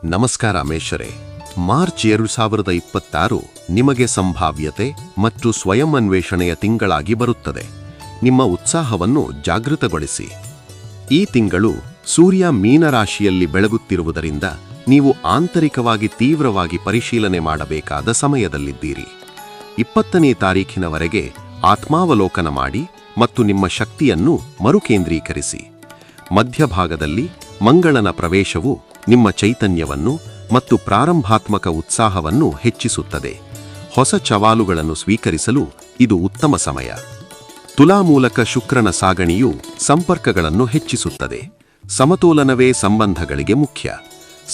ನಮಸ್ಕಾರ ಮೇಷರೇ. ಮಾರ್ಚ್ 2026 ನಿಮಗೆ ಸಂಭಾವ್ಯತೆ ಮತ್ತು ಸ್ವಯಂ ಅನ್ವೇಷಣೆಯ ತಿಂಗಳಾಗಿ ಬರುತ್ತದೆ. ನಿಮ್ಮ ಉತ್ಸಾಹವನ್ನು ಜಾಗೃತಗೊಳಿಸಿ. ಈ ತಿಂಗಳು ಸೂರ್ಯ ಮೀನರಾಶಿಯಲ್ಲಿ ಬೆಳಗುತ್ತಿರುವುದರಿಂದ ನೀವು ಆಂತರಿಕವಾಗಿ ತೀವ್ರವಾಗಿ ಪರಿಶೀಲನೆ ಮಾಡಬೇಕಾದ ಸಮಯದಲ್ಲಿದ್ದೀರಿ. 20ನೇ ತಾರೀಖಿನವರೆಗೆ ಆತ್ಮಾವಲೋಕನ ಮಾಡಿ ಮತ್ತು ನಿಮ್ಮ ಶಕ್ತಿಯನ್ನು ಮರುಕೇಂದ್ರೀಕರಿಸಿ. ಮಧ್ಯಭಾಗದಲ್ಲಿ ಮಂಗಳನ ಪ್ರವೇಶವು ನಿಮ್ಮ ಚೈತನ್ಯವನ್ನು ಮತ್ತು ಪ್ರಾರಂಭಾತ್ಮಕ ಉತ್ಸಾಹವನ್ನು ಹೆಚ್ಚಿಸುತ್ತದೆ. ಹೊಸ ಸವಾಲುಗಳನ್ನು ಸ್ವೀಕರಿಸಲು ಇದು ಉತ್ತಮ ಸಮಯ. ತುಲಾ ಮೂಲಕ ಶುಕ್ರನ ಸಾಗಣೆಯು ಸಂಪರ್ಕಗಳನ್ನು ಹೆಚ್ಚಿಸುತ್ತದೆ. ಸಮತೋಲನವೇ ಸಂಬಂಧಗಳಿಗೆ ಮುಖ್ಯ.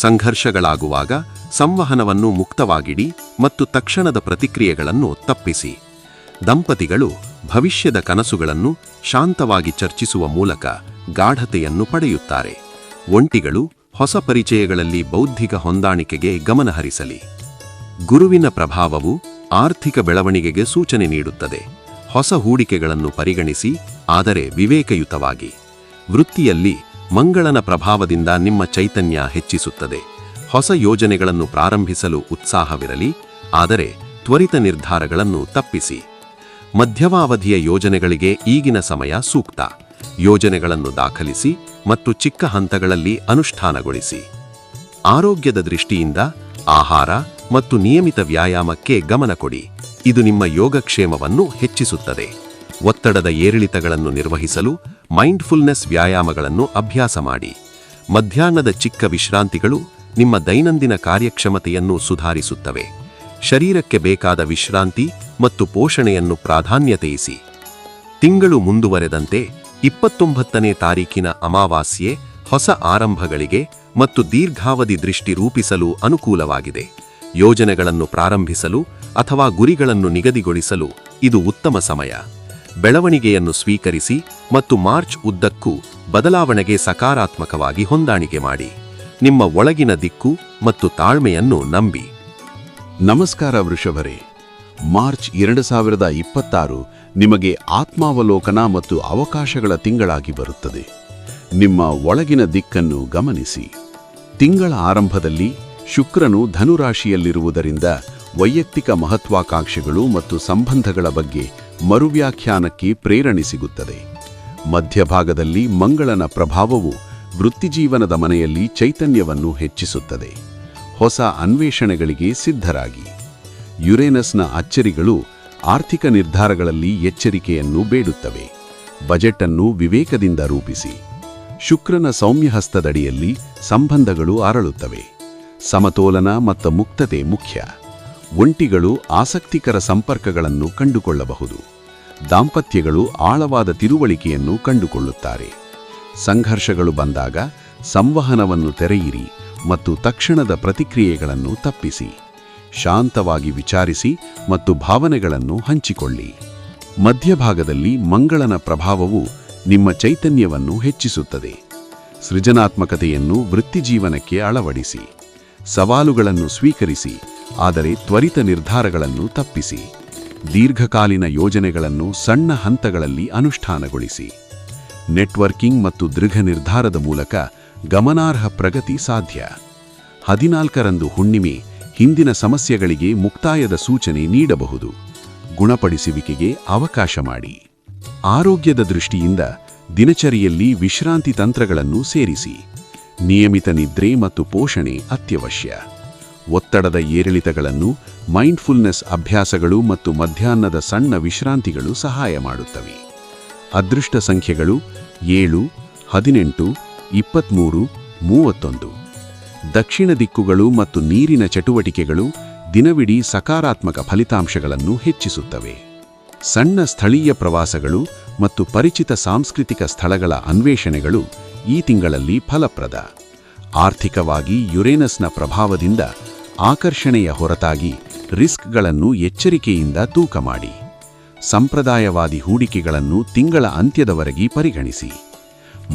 ಸಂಘರ್ಷಗಳಾಗುವಾಗ ಸಂವಹನವನ್ನು ಮುಕ್ತವಾಗಿಡಿ ಮತ್ತು ತಕ್ಷಣದ ಪ್ರತಿಕ್ರಿಯೆಗಳನ್ನು ತಪ್ಪಿಸಿ. ದಂಪತಿಗಳು ಭವಿಷ್ಯದ ಕನಸುಗಳನ್ನು ಶಾಂತವಾಗಿ ಚರ್ಚಿಸುವ ಮೂಲಕ ಗಾಢತೆಯನ್ನು ಪಡೆಯುತ್ತಾರೆ. ಒಂಟಿಗಳು ಹೊಸ ಪರಿಚಯಗಳಲ್ಲಿ ಬೌದ್ಧಿಕ ಹೊಂದಾಣಿಕೆಗೆ ಗಮನಹರಿಸಲಿ. ಗುರುವಿನ ಪ್ರಭಾವವು ಆರ್ಥಿಕ ಬೆಳವಣಿಗೆಗೆ ಸೂಚನೆ ನೀಡುತ್ತದೆ. ಹೊಸ ಹೂಡಿಕೆಗಳನ್ನು ಪರಿಗಣಿಸಿ, ಆದರೆ ವಿವೇಕಯುತವಾಗಿ. ವೃತ್ತಿಯಲ್ಲಿ ಮಂಗಳನ ಪ್ರಭಾವದಿಂದ ನಿಮ್ಮ ಚೈತನ್ಯ ಹೆಚ್ಚಿಸುತ್ತದೆ. ಹೊಸ ಯೋಜನೆಗಳನ್ನು ಪ್ರಾರಂಭಿಸಲು ಉತ್ಸಾಹವಿರಲಿ, ಆದರೆ ತ್ವರಿತ ನಿರ್ಧಾರಗಳನ್ನು ತಪ್ಪಿಸಿ. ಮಧ್ಯಮಾವಧಿಯ ಯೋಜನೆಗಳಿಗೆ ಈಗಿನ ಸಮಯ ಸೂಕ್ತ. ಯೋಜನೆಗಳನ್ನು ದಾಖಲಿಸಿ ಮತ್ತು ಚಿಕ್ಕ ಹಂತಗಳಲ್ಲಿ ಅನುಷ್ಠಾನಗೊಳಿಸಿ. ಆರೋಗ್ಯದ ದೃಷ್ಟಿಯಿಂದ ಆಹಾರ ಮತ್ತು ನಿಯಮಿತ ವ್ಯಾಯಾಮಕ್ಕೆ ಗಮನ ಕೊಡಿ. ಇದು ನಿಮ್ಮ ಯೋಗಕ್ಷೇಮವನ್ನು ಹೆಚ್ಚಿಸುತ್ತದೆ. ಒತ್ತಡದ ಏರಿಳಿತಗಳನ್ನು ನಿರ್ವಹಿಸಲು ಮೈಂಡ್ಫುಲ್ನೆಸ್ ವ್ಯಾಯಾಮಗಳನ್ನು ಅಭ್ಯಾಸ ಮಾಡಿ. ಮಧ್ಯಾಹ್ನದ ಚಿಕ್ಕ ವಿಶ್ರಾಂತಿಗಳು ನಿಮ್ಮ ದೈನಂದಿನ ಕಾರ್ಯಕ್ಷಮತೆಯನ್ನು ಸುಧಾರಿಸುತ್ತವೆ. ಶರೀರಕ್ಕೆ ಬೇಕಾದ ವಿಶ್ರಾಂತಿ ಮತ್ತು ಪೋಷಣೆಯನ್ನು ಪ್ರಾಧಾನ್ಯತೆಯಿಸಿ. ತಿಂಗಳು ಮುಂದುವರೆದಂತೆ 29ನೇ ತಾರೀಖಿನ ಅಮಾವಾಸ್ಯೆ ಹೊಸ ಆರಂಭಗಳಿಗೆ ಮತ್ತು ದೀರ್ಘಾವಧಿ ದೃಷ್ಟಿ ರೂಪಿಸಲು ಅನುಕೂಲವಾಗಿದೆ. ಯೋಜನೆಗಳನ್ನು ಪ್ರಾರಂಭಿಸಲು ಅಥವಾ ಗುರಿಗಳನ್ನು ನಿಗದಿಗೊಳಿಸಲು ಇದು ಉತ್ತಮ ಸಮಯ. ಬೆಳವಣಿಗೆಯನ್ನು ಸ್ವೀಕರಿಸಿ ಮತ್ತು ಮಾರ್ಚ್ ಉದ್ದಕ್ಕೂ ಬದಲಾವಣೆಗೆ ಸಕಾರಾತ್ಮಕವಾಗಿ ಹೊಂದಾಣಿಕೆ ಮಾಡಿ. ನಿಮ್ಮ ಒಳಗಿನ ದಿಕ್ಕು ಮತ್ತು ತಾಳ್ಮೆಯನ್ನು ನಂಬಿ. ನಮಸ್ಕಾರ ವೃಷಭರೇ. ಮಾರ್ಚ್ 2026 ನಿಮಗೆ ಆತ್ಮಾವಲೋಕನ ಮತ್ತು ಅವಕಾಶಗಳ ತಿಂಗಳಾಗಿ ಬರುತ್ತದೆ. ನಿಮ್ಮ ಒಳಗಿನ ದಿಕ್ಕನ್ನು ಗಮನಿಸಿ. ತಿಂಗಳ ಆರಂಭದಲ್ಲಿ ಶುಕ್ರನು ಧನುರಾಶಿಯಲ್ಲಿರುವುದರಿಂದ ವೈಯಕ್ತಿಕ ಮಹತ್ವಾಕಾಂಕ್ಷೆಗಳು ಮತ್ತು ಸಂಬಂಧಗಳ ಬಗ್ಗೆ ಮರುವ್ಯಾಖ್ಯಾನಕ್ಕೆ ಪ್ರೇರಣೆ ಸಿಗುತ್ತದೆ. ಮಧ್ಯಭಾಗದಲ್ಲಿ ಮಂಗಳನ ಪ್ರಭಾವವು ವೃತ್ತಿಜೀವನದ ಮನೆಯಲ್ಲಿ ಚೈತನ್ಯವನ್ನು ಹೆಚ್ಚಿಸುತ್ತದೆ. ಹೊಸ ಅನ್ವೇಷಣೆಗಳಿಗೆ ಸಿದ್ಧರಾಗಿ. ಯುರೇನಸ್ನ ಅಚ್ಚರಿಗಳು ಆರ್ಥಿಕ ನಿರ್ಧಾರಗಳಲ್ಲಿ ಎಚ್ಚರಿಕೆಯನ್ನು ಬೇಡುತ್ತವೆ. ಬಜೆಟ್ ಅನ್ನು ವಿವೇಕದಿಂದ ರೂಪಿಸಿ. ಶುಕ್ರನ ಸೌಮ್ಯಹಸ್ತದಡಿಯಲ್ಲಿ ಸಂಬಂಧಗಳು ಅರಳುತ್ತವೆ. ಸಮತೋಲನ ಮತ್ತು ಮುಕ್ತತೆ ಮುಖ್ಯ. ಒಂಟಿಗಳು ಆಸಕ್ತಿಕರ ಸಂಪರ್ಕಗಳನ್ನು ಕಂಡುಕೊಳ್ಳಬಹುದು. ದಾಂಪತ್ಯಗಳು ಆಳವಾದ ತಿಳುವಳಿಕೆಯನ್ನು ಕಂಡುಕೊಳ್ಳುತ್ತಾರೆ. ಸಂಘರ್ಷಗಳು ಬಂದಾಗ ಸಂವಹನವನ್ನು ತೆರೆಯಿರಿ ಮತ್ತು ತಕ್ಷಣದ ಪ್ರತಿಕ್ರಿಯೆಗಳನ್ನು ತಪ್ಪಿಸಿ. ಶಾಂತವಾಗಿ ವಿಚಾರಿಸಿ ಮತ್ತು ಭಾವನೆಗಳನ್ನು ಹಂಚಿಕೊಳ್ಳಿ. ಮಧ್ಯಭಾಗದಲ್ಲಿ ಮಂಗಳನ ಪ್ರಭಾವವು ನಿಮ್ಮ ಚೈತನ್ಯವನ್ನು ಹೆಚ್ಚಿಸುತ್ತದೆ. ಸೃಜನಾತ್ಮಕತೆಯನ್ನು ವೃತ್ತಿಜೀವನಕ್ಕೆ ಅಳವಡಿಸಿ. ಸವಾಲುಗಳನ್ನು ಸ್ವೀಕರಿಸಿ, ಆದರೆ ತ್ವರಿತ ನಿರ್ಧಾರಗಳನ್ನು ತಪ್ಪಿಸಿ. ದೀರ್ಘಕಾಲೀನ ಯೋಜನೆಗಳನ್ನು ಸಣ್ಣ ಹಂತಗಳಲ್ಲಿ ಅನುಷ್ಠಾನಗೊಳಿಸಿ. ನೆಟ್ವರ್ಕಿಂಗ್ ಮತ್ತು ದೃಢ ನಿರ್ಧಾರದ ಮೂಲಕ ಗಮನಾರ್ಹ ಪ್ರಗತಿ ಸಾಧ್ಯ. 14ರಂದು ಹುಣ್ಣಿಮೆ ಹಿಂದಿನ ಸಮಸ್ಯೆಗಳಿಗೆ ಮುಕ್ತಾಯದ ಸೂಚನೆ ನೀಡಬಹುದು. ಗುಣಪಡಿಸುವಿಕೆಗೆ ಅವಕಾಶ ಮಾಡಿ. ಆರೋಗ್ಯದ ದೃಷ್ಟಿಯಿಂದ ದಿನಚರಿಯಲ್ಲಿ ವಿಶ್ರಾಂತಿ ತಂತ್ರಗಳನ್ನು ಸೇರಿಸಿ. ನಿಯಮಿತ ನಿದ್ರೆ ಮತ್ತು ಪೋಷಣೆ ಅತ್ಯವಶ್ಯ. ಒತ್ತಡದ ಏರಿಳಿತಗಳನ್ನು ಮೈಂಡ್ಫುಲ್ನೆಸ್ ಅಭ್ಯಾಸಗಳು ಮತ್ತು ಮಧ್ಯಾಹ್ನದ ಸಣ್ಣ ವಿಶ್ರಾಂತಿಗಳು ಸಹಾಯ ಮಾಡುತ್ತವೆ. ಅದೃಷ್ಟ ಸಂಖ್ಯೆಗಳು 7, 18, 23, 31. ದಕ್ಷಿಣ ದಿಕ್ಕುಗಳು ಮತ್ತು ನೀರಿನ ಚಟುವಟಿಕೆಗಳು ದಿನವಿಡೀ ಸಕಾರಾತ್ಮಕ ಫಲಿತಾಂಶಗಳನ್ನು ಹೆಚ್ಚಿಸುತ್ತವೆ. ಸಣ್ಣ ಸ್ಥಳೀಯ ಪ್ರವಾಸಗಳು ಮತ್ತು ಪರಿಚಿತ ಸಾಂಸ್ಕೃತಿಕ ಸ್ಥಳಗಳ ಅನ್ವೇಷಣೆಗಳು ಈ ತಿಂಗಳಲ್ಲಿ ಫಲಪ್ರದ. ಆರ್ಥಿಕವಾಗಿ ಯುರೇನಸ್ನ ಪ್ರಭಾವದಿಂದ ಆಕರ್ಷಣೆಯ ಹೊರತಾಗಿ ರಿಸ್ಕ್ಗಳನ್ನು ಎಚ್ಚರಿಕೆಯಿಂದ ತೂಕ ಮಾಡಿ. ಸಂಪ್ರದಾಯವಾದಿ ಹೂಡಿಕೆಗಳನ್ನು ತಿಂಗಳ ಅಂತ್ಯದವರೆಗೆ ಪರಿಗಣಿಸಿ.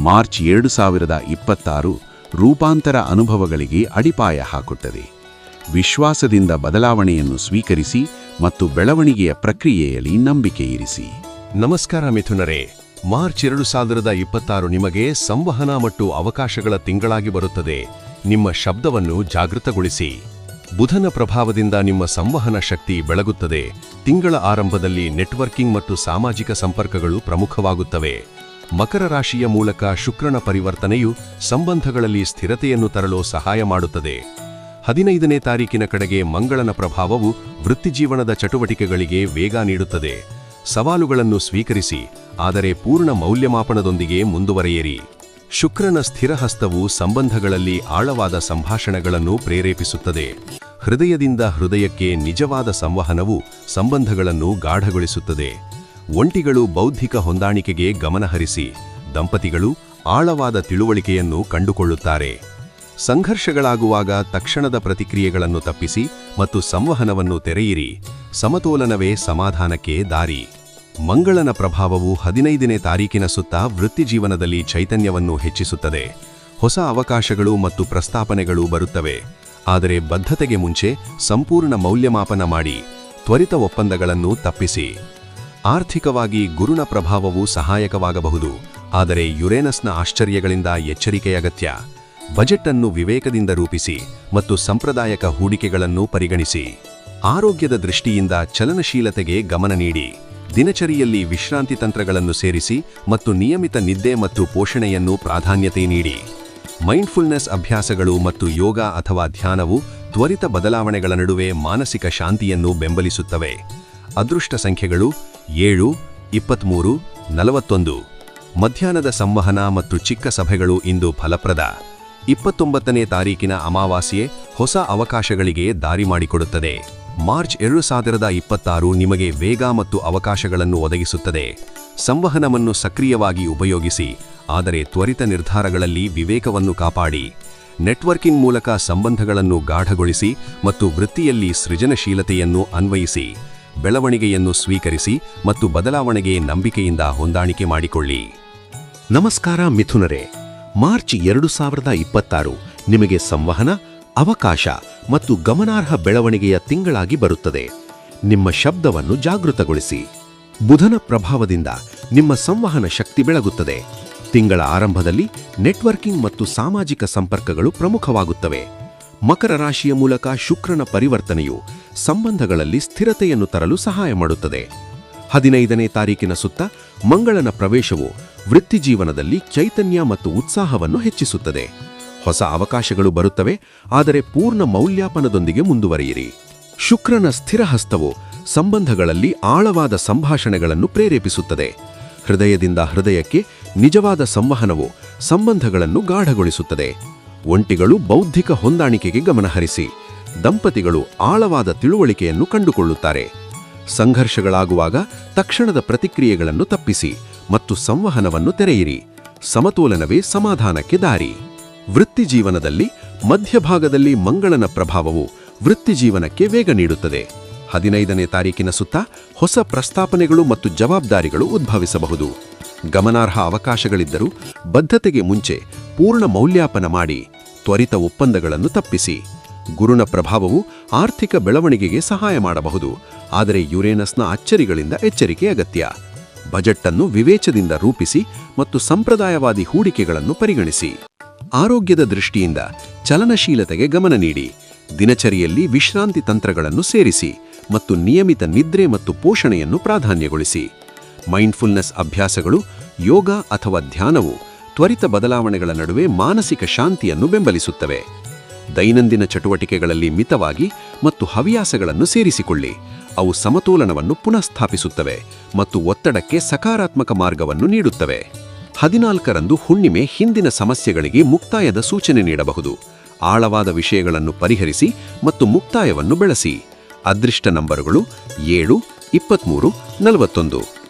ಮಾರ್ಚ್ 2026 ರೂಪಾಂತರ ಅನುಭವಗಳಿಗೆ ಅಡಿಪಾಯ ಹಾಕುತ್ತದೆ. ವಿಶ್ವಾಸದಿಂದ ಬದಲಾವಣೆಯನ್ನು ಸ್ವೀಕರಿಸಿ ಮತ್ತು ಬೆಳವಣಿಗೆಯ ಪ್ರಕ್ರಿಯೆಯಲ್ಲಿ ನಂಬಿಕೆ ಇರಿಸಿ. ನಮಸ್ಕಾರ ಮಿಥುನರೇ. ಮಾರ್ಚ್ 2026 ನಿಮಗೆ ಸಂವಹನ ಮತ್ತು ಅವಕಾಶಗಳ ತಿಂಗಳಾಗಿ ಬರುತ್ತದೆ. ನಿಮ್ಮ ಶಬ್ದವನ್ನು ಜಾಗೃತಗೊಳಿಸಿ. ಬುಧನ ಪ್ರಭಾವದಿಂದ ನಿಮ್ಮ ಸಂವಹನ ಶಕ್ತಿ ಬೆಳಗುತ್ತದೆ. ತಿಂಗಳ ಆರಂಭದಲ್ಲಿ ನೆಟ್ವರ್ಕಿಂಗ್ ಮತ್ತು ಸಾಮಾಜಿಕ ಸಂಪರ್ಕಗಳು ಪ್ರಮುಖವಾಗುತ್ತವೆ. ಮಕರ ರಾಶಿಯ ಮೂಲಕ ಶುಕ್ರನ ಪರಿವರ್ತನೆಯು ಸಂಬಂಧಗಳಲ್ಲಿ ಸ್ಥಿರತೆಯನ್ನು ತರಲು ಸಹಾಯ ಮಾಡುತ್ತದೆ. 15ನೇ ತಾರೀಕಿನ ಕಡೆಗೆ ಮಂಗಳನ ಪ್ರಭಾವವು ವೃತ್ತಿಜೀವನದ ಚಟುವಟಿಕೆಗಳಿಗೆ ವೇಗ ನೀಡುತ್ತದೆ. ಸವಾಲುಗಳನ್ನು ಸ್ವೀಕರಿಸಿ, ಆದರೆ ಪೂರ್ಣ ಮೌಲ್ಯಮಾಪನದೊಂದಿಗೆ ಮುಂದುವರಿಯಿರಿ. ಶುಕ್ರನ ಸ್ಥಿರಹಸ್ತವು ಸಂಬಂಧಗಳಲ್ಲಿ ಆಳವಾದ ಸಂಭಾಷಣೆಗಳನ್ನು ಪ್ರೇರೇಪಿಸುತ್ತದೆ. ಹೃದಯದಿಂದ ಹೃದಯಕ್ಕೆ ನಿಜವಾದ ಸಂವಹನವು ಸಂಬಂಧಗಳನ್ನು ಗಾಢಗೊಳಿಸುತ್ತದೆ. ಒಂಟಿಗಳು ಬೌದ್ಧಿಕ ಹೊಂದಾಣಿಕೆಗೆ ಗಮನಹರಿಸಿ, ದಂಪತಿಗಳು ಆಳವಾದ ತಿಳುವಳಿಕೆಯನ್ನು ಕಂಡುಕೊಳ್ಳುತ್ತಾರೆ. ಸಂಘರ್ಷಗಳಾಗುವಾಗ ತಕ್ಷಣದ ಪ್ರತಿಕ್ರಿಯೆಗಳನ್ನು ತಪ್ಪಿಸಿ ಮತ್ತು ಸಂವಹನವನ್ನು ತೆರೆಯಿರಿ. ಸಮತೋಲನವೇ ಸಮಾಧಾನಕ್ಕೆ ದಾರಿ. ಮಂಗಳನ ಪ್ರಭಾವವು 15ನೇ ತಾರೀಕಿನ ಸುತ್ತ ವೃತ್ತಿಜೀವನದಲ್ಲಿ ಚೈತನ್ಯವನ್ನು ಹೆಚ್ಚಿಸುತ್ತದೆ. ಹೊಸ ಅವಕಾಶಗಳು ಮತ್ತು ಪ್ರಸ್ತಾಪನೆಗಳು ಬರುತ್ತವೆ. ಆದರೆ ಬದ್ಧತೆಗೆ ಮುಂಚೆ ಸಂಪೂರ್ಣ ಮೌಲ್ಯಮಾಪನ ಮಾಡಿ, ತ್ವರಿತ ಒಪ್ಪಂದಗಳನ್ನು ತಪ್ಪಿಸಿ. ಆರ್ಥಿಕವಾಗಿ ಗುರುನ ಪ್ರಭಾವವು ಸಹಾಯಕವಾಗಬಹುದು, ಆದರೆ ಯುರೇನಸ್ನ ಆಶ್ಚರ್ಯಗಳಿಂದ ಎಚ್ಚರಿಕೆ ಅಗತ್ಯ. ಬಜೆಟ್ ಅನ್ನು ವಿವೇಕದಿಂದ ರೂಪಿಸಿ ಮತ್ತು ಸಂಪ್ರದಾಯಕ ಹೂಡಿಕೆಗಳನ್ನು ಪರಿಗಣಿಸಿ. ಆರೋಗ್ಯದ ದೃಷ್ಟಿಯಿಂದ ಚಲನಶೀಲತೆಗೆ ಗಮನ ನೀಡಿ. ದಿನಚರಿಯಲ್ಲಿ ವಿಶ್ರಾಂತಿ ತಂತ್ರಗಳನ್ನು ಸೇರಿಸಿ ಮತ್ತು ನಿಯಮಿತ ನಿದ್ದೆ ಮತ್ತು ಪೋಷಣೆಯನ್ನು ಪ್ರಾಧಾನ್ಯತೆ ನೀಡಿ. ಮೈಂಡ್ಫುಲ್ನೆಸ್ ಅಭ್ಯಾಸಗಳು ಮತ್ತು ಯೋಗ ಅಥವಾ ಧ್ಯಾನವು ತ್ವರಿತ ಬದಲಾವಣೆಗಳ ನಡುವೆ ಮಾನಸಿಕ ಶಾಂತಿಯನ್ನು ಬೆಂಬಲಿಸುತ್ತವೆ. ಅದೃಷ್ಟ ಸಂಖ್ಯೆಗಳು 7, 23, 41. ಮಧ್ಯಾಹ್ನದ ಸಂವಹನ ಮತ್ತು ಚಿಕ್ಕ ಸಭೆಗಳು ಇಂದು ಫಲಪ್ರದ. 29ನೇ ತಾರೀಕಿನ ಅಮಾವಾಸ್ಯೆ ಹೊಸ ಅವಕಾಶಗಳಿಗೆ ದಾರಿ ಮಾಡಿಕೊಡುತ್ತದೆ. ಮಾರ್ಚ್ 2026 ನಿಮಗೆ ವೇಗ ಮತ್ತು ಅವಕಾಶಗಳನ್ನು ಒದಗಿಸುತ್ತದೆ. ಸಂವಹನವನ್ನು ಸಕ್ರಿಯವಾಗಿ ಉಪಯೋಗಿಸಿ, ಆದರೆ ತ್ವರಿತ ನಿರ್ಧಾರಗಳಲ್ಲಿ ವಿವೇಕವನ್ನು ಕಾಪಾಡಿ. ನೆಟ್ವರ್ಕಿಂಗ್ ಮೂಲಕ ಸಂಬಂಧಗಳನ್ನು ಗಾಢಗೊಳಿಸಿ ಮತ್ತು ವೃತ್ತಿಯಲ್ಲಿ ಸೃಜನಶೀಲತೆಯನ್ನು ಅನ್ವಯಿಸಿ. ಬೆಳವಣಿಗೆಯನ್ನು ಸ್ವೀಕರಿಸಿ ಮತ್ತು ಬದಲಾವಣೆಗೆ ನಂಬಿಕೆಯಿಂದ ಹೊಂದಾಣಿಕೆ ಮಾಡಿಕೊಳ್ಳಿ. ನಮಸ್ಕಾರ ಮಿಥುನರೇ, ಮಾರ್ಚ್ 2026 ನಿಮಗೆ ಸಂವಹನ, ಅವಕಾಶ ಮತ್ತು ಗಮನಾರ್ಹ ಬೆಳವಣಿಗೆಯ ತಿಂಗಳಾಗಿ ಬರುತ್ತದೆ. ನಿಮ್ಮ ಶಬ್ದವನ್ನು ಜಾಗೃತಗೊಳಿಸಿ. ಬುಧನ ಪ್ರಭಾವದಿಂದ ನಿಮ್ಮ ಸಂವಹನ ಶಕ್ತಿ ಬೆಳಗುತ್ತದೆ. ತಿಂಗಳ ಆರಂಭದಲ್ಲಿ ನೆಟ್ವರ್ಕಿಂಗ್ ಮತ್ತು ಸಾಮಾಜಿಕ ಸಂಪರ್ಕಗಳು ಪ್ರಮುಖವಾಗುತ್ತವೆ. ಮಕರ ರಾಶಿಯ ಮೂಲಕ ಶುಕ್ರನ ಪರಿವರ್ತನೆಯು ಸಂಬಂಧಗಳಲ್ಲಿ ಸ್ಥಿರತೆಯನ್ನು ತರಲು ಸಹಾಯ ಮಾಡುತ್ತದೆ. 15ನೇ ತಾರೀಕಿನ ಸುತ್ತ ಮಂಗಳನ ಪ್ರವೇಶವು ವೃತ್ತಿಜೀವನದಲ್ಲಿ ಚೈತನ್ಯ ಮತ್ತು ಉತ್ಸಾಹವನ್ನು ಹೆಚ್ಚಿಸುತ್ತದೆ. ಹೊಸ ಅವಕಾಶಗಳು ಬರುತ್ತವೆ, ಆದರೆ ಪೂರ್ಣ ಮೌಲ್ಯಾಪನದೊಂದಿಗೆ ಮುಂದುವರಿಯಿರಿ. ಶುಕ್ರನ ಸ್ಥಿರಹಸ್ತವು ಸಂಬಂಧಗಳಲ್ಲಿ ಆಳವಾದ ಸಂಭಾಷಣೆಗಳನ್ನು ಪ್ರೇರೇಪಿಸುತ್ತದೆ. ಹೃದಯದಿಂದ ಹೃದಯಕ್ಕೆ ನಿಜವಾದ ಸಂವಹನವು ಸಂಬಂಧಗಳನ್ನು ಗಾಢಗೊಳಿಸುತ್ತದೆ. ಒಂಟಿಗಳು ಬೌದ್ಧಿಕ ಹೊಂದಾಣಿಕೆಗೆ ಗಮನಹರಿಸಿ, ದಂಪತಿಗಳು ಆಳವಾದ ತಿಳುವಳಿಕೆಯನ್ನು ಕಂಡುಕೊಳ್ಳುತ್ತಾರೆ. ಸಂಘರ್ಷಗಳಾಗುವಾಗ ತಕ್ಷಣದ ಪ್ರತಿಕ್ರಿಯೆಗಳನ್ನು ತಪ್ಪಿಸಿ ಮತ್ತು ಸಂವಹನವನ್ನು ತೆರೆಯಿರಿ. ಸಮತೋಲನವೇ ಸಮಾಧಾನಕ್ಕೆ ದಾರಿ. ವೃತ್ತಿಜೀವನದಲ್ಲಿ ಮಧ್ಯಭಾಗದಲ್ಲಿ ಮಂಗಳನ ಪ್ರಭಾವವು ವೃತ್ತಿಜೀವನಕ್ಕೆ ವೇಗ ನೀಡುತ್ತದೆ. 15ನೇ ತಾರೀಕಿನ ಸುತ್ತ ಹೊಸ ಪ್ರಸ್ತಾಪನೆಗಳು ಮತ್ತು ಜವಾಬ್ದಾರಿಗಳು ಉದ್ಭವಿಸಬಹುದು. ಗಮನಾರ್ಹ ಅವಕಾಶಗಳಿದ್ದರೂ ಬದ್ಧತೆಗೆ ಮುಂಚೆ ಪೂರ್ಣ ಮೌಲ್ಯಾಪನ ಮಾಡಿ, ತ್ವರಿತ ಒಪ್ಪಂದಗಳನ್ನು ತಪ್ಪಿಸಿ. ಗುರುನ ಪ್ರಭಾವವು ಆರ್ಥಿಕ ಬೆಳವಣಿಗೆಗೆ ಸಹಾಯ ಮಾಡಬಹುದು, ಆದರೆ ಯುರೇನಸ್ನ ಅಚ್ಚರಿಗಳಿಂದ ಎಚ್ಚರಿಕೆ ಅಗತ್ಯ. ಬಜೆಟ್ ಅನ್ನು ವಿವೇಚದಿಂದ ರೂಪಿಸಿ ಮತ್ತು ಸಂಪ್ರದಾಯವಾದಿ ಹೂಡಿಕೆಗಳನ್ನು ಪರಿಗಣಿಸಿ. ಆರೋಗ್ಯದ ದೃಷ್ಟಿಯಿಂದ ಚಲನಶೀಲತೆಗೆ ಗಮನ ನೀಡಿ. ದಿನಚರಿಯಲ್ಲಿ ವಿಶ್ರಾಂತಿ ತಂತ್ರಗಳನ್ನು ಸೇರಿಸಿ ಮತ್ತು ನಿಯಮಿತ ನಿದ್ರೆ ಮತ್ತು ಪೋಷಣೆಯನ್ನು ಪ್ರಾಧಾನ್ಯಗೊಳಿಸಿ. ಮೈಂಡ್ಫುಲ್ನೆಸ್ ಅಭ್ಯಾಸಗಳು, ಯೋಗ ಅಥವಾ ಧ್ಯಾನವು ತ್ವರಿತ ಬದಲಾವಣೆಗಳ ನಡುವೆ ಮಾನಸಿಕ ಶಾಂತಿಯನ್ನು ಬೆಂಬಲಿಸುತ್ತವೆ. ದೈನಂದಿನ ಚಟುವಟಿಕೆಗಳಲ್ಲಿ ಮಿತವಾಗಿ ಮತ್ತು ಹವ್ಯಾಸಗಳನ್ನು ಸೇರಿಸಿಕೊಳ್ಳಿ. ಅವು ಸಮತೋಲನವನ್ನು ಪುನಃಸ್ಥಾಪಿಸುತ್ತವೆ ಮತ್ತು ಒತ್ತಡಕ್ಕೆ ಸಕಾರಾತ್ಮಕ ಮಾರ್ಗವನ್ನು ನೀಡುತ್ತವೆ. 14ರಂದು ಹುಣ್ಣಿಮೆ ಹಿಂದಿನ ಸಮಸ್ಯೆಗಳಿಗೆ ಮುಕ್ತಾಯದ ಸೂಚನೆ ನೀಡಬಹುದು. ಆಳವಾದ ವಿಷಯಗಳನ್ನು ಪರಿಹರಿಸಿ ಮತ್ತು ಮುಕ್ತಾಯವನ್ನು ಬೆಳೆಸಿ. ಅದೃಷ್ಟ ನಂಬರುಗಳು 7, 23, 41.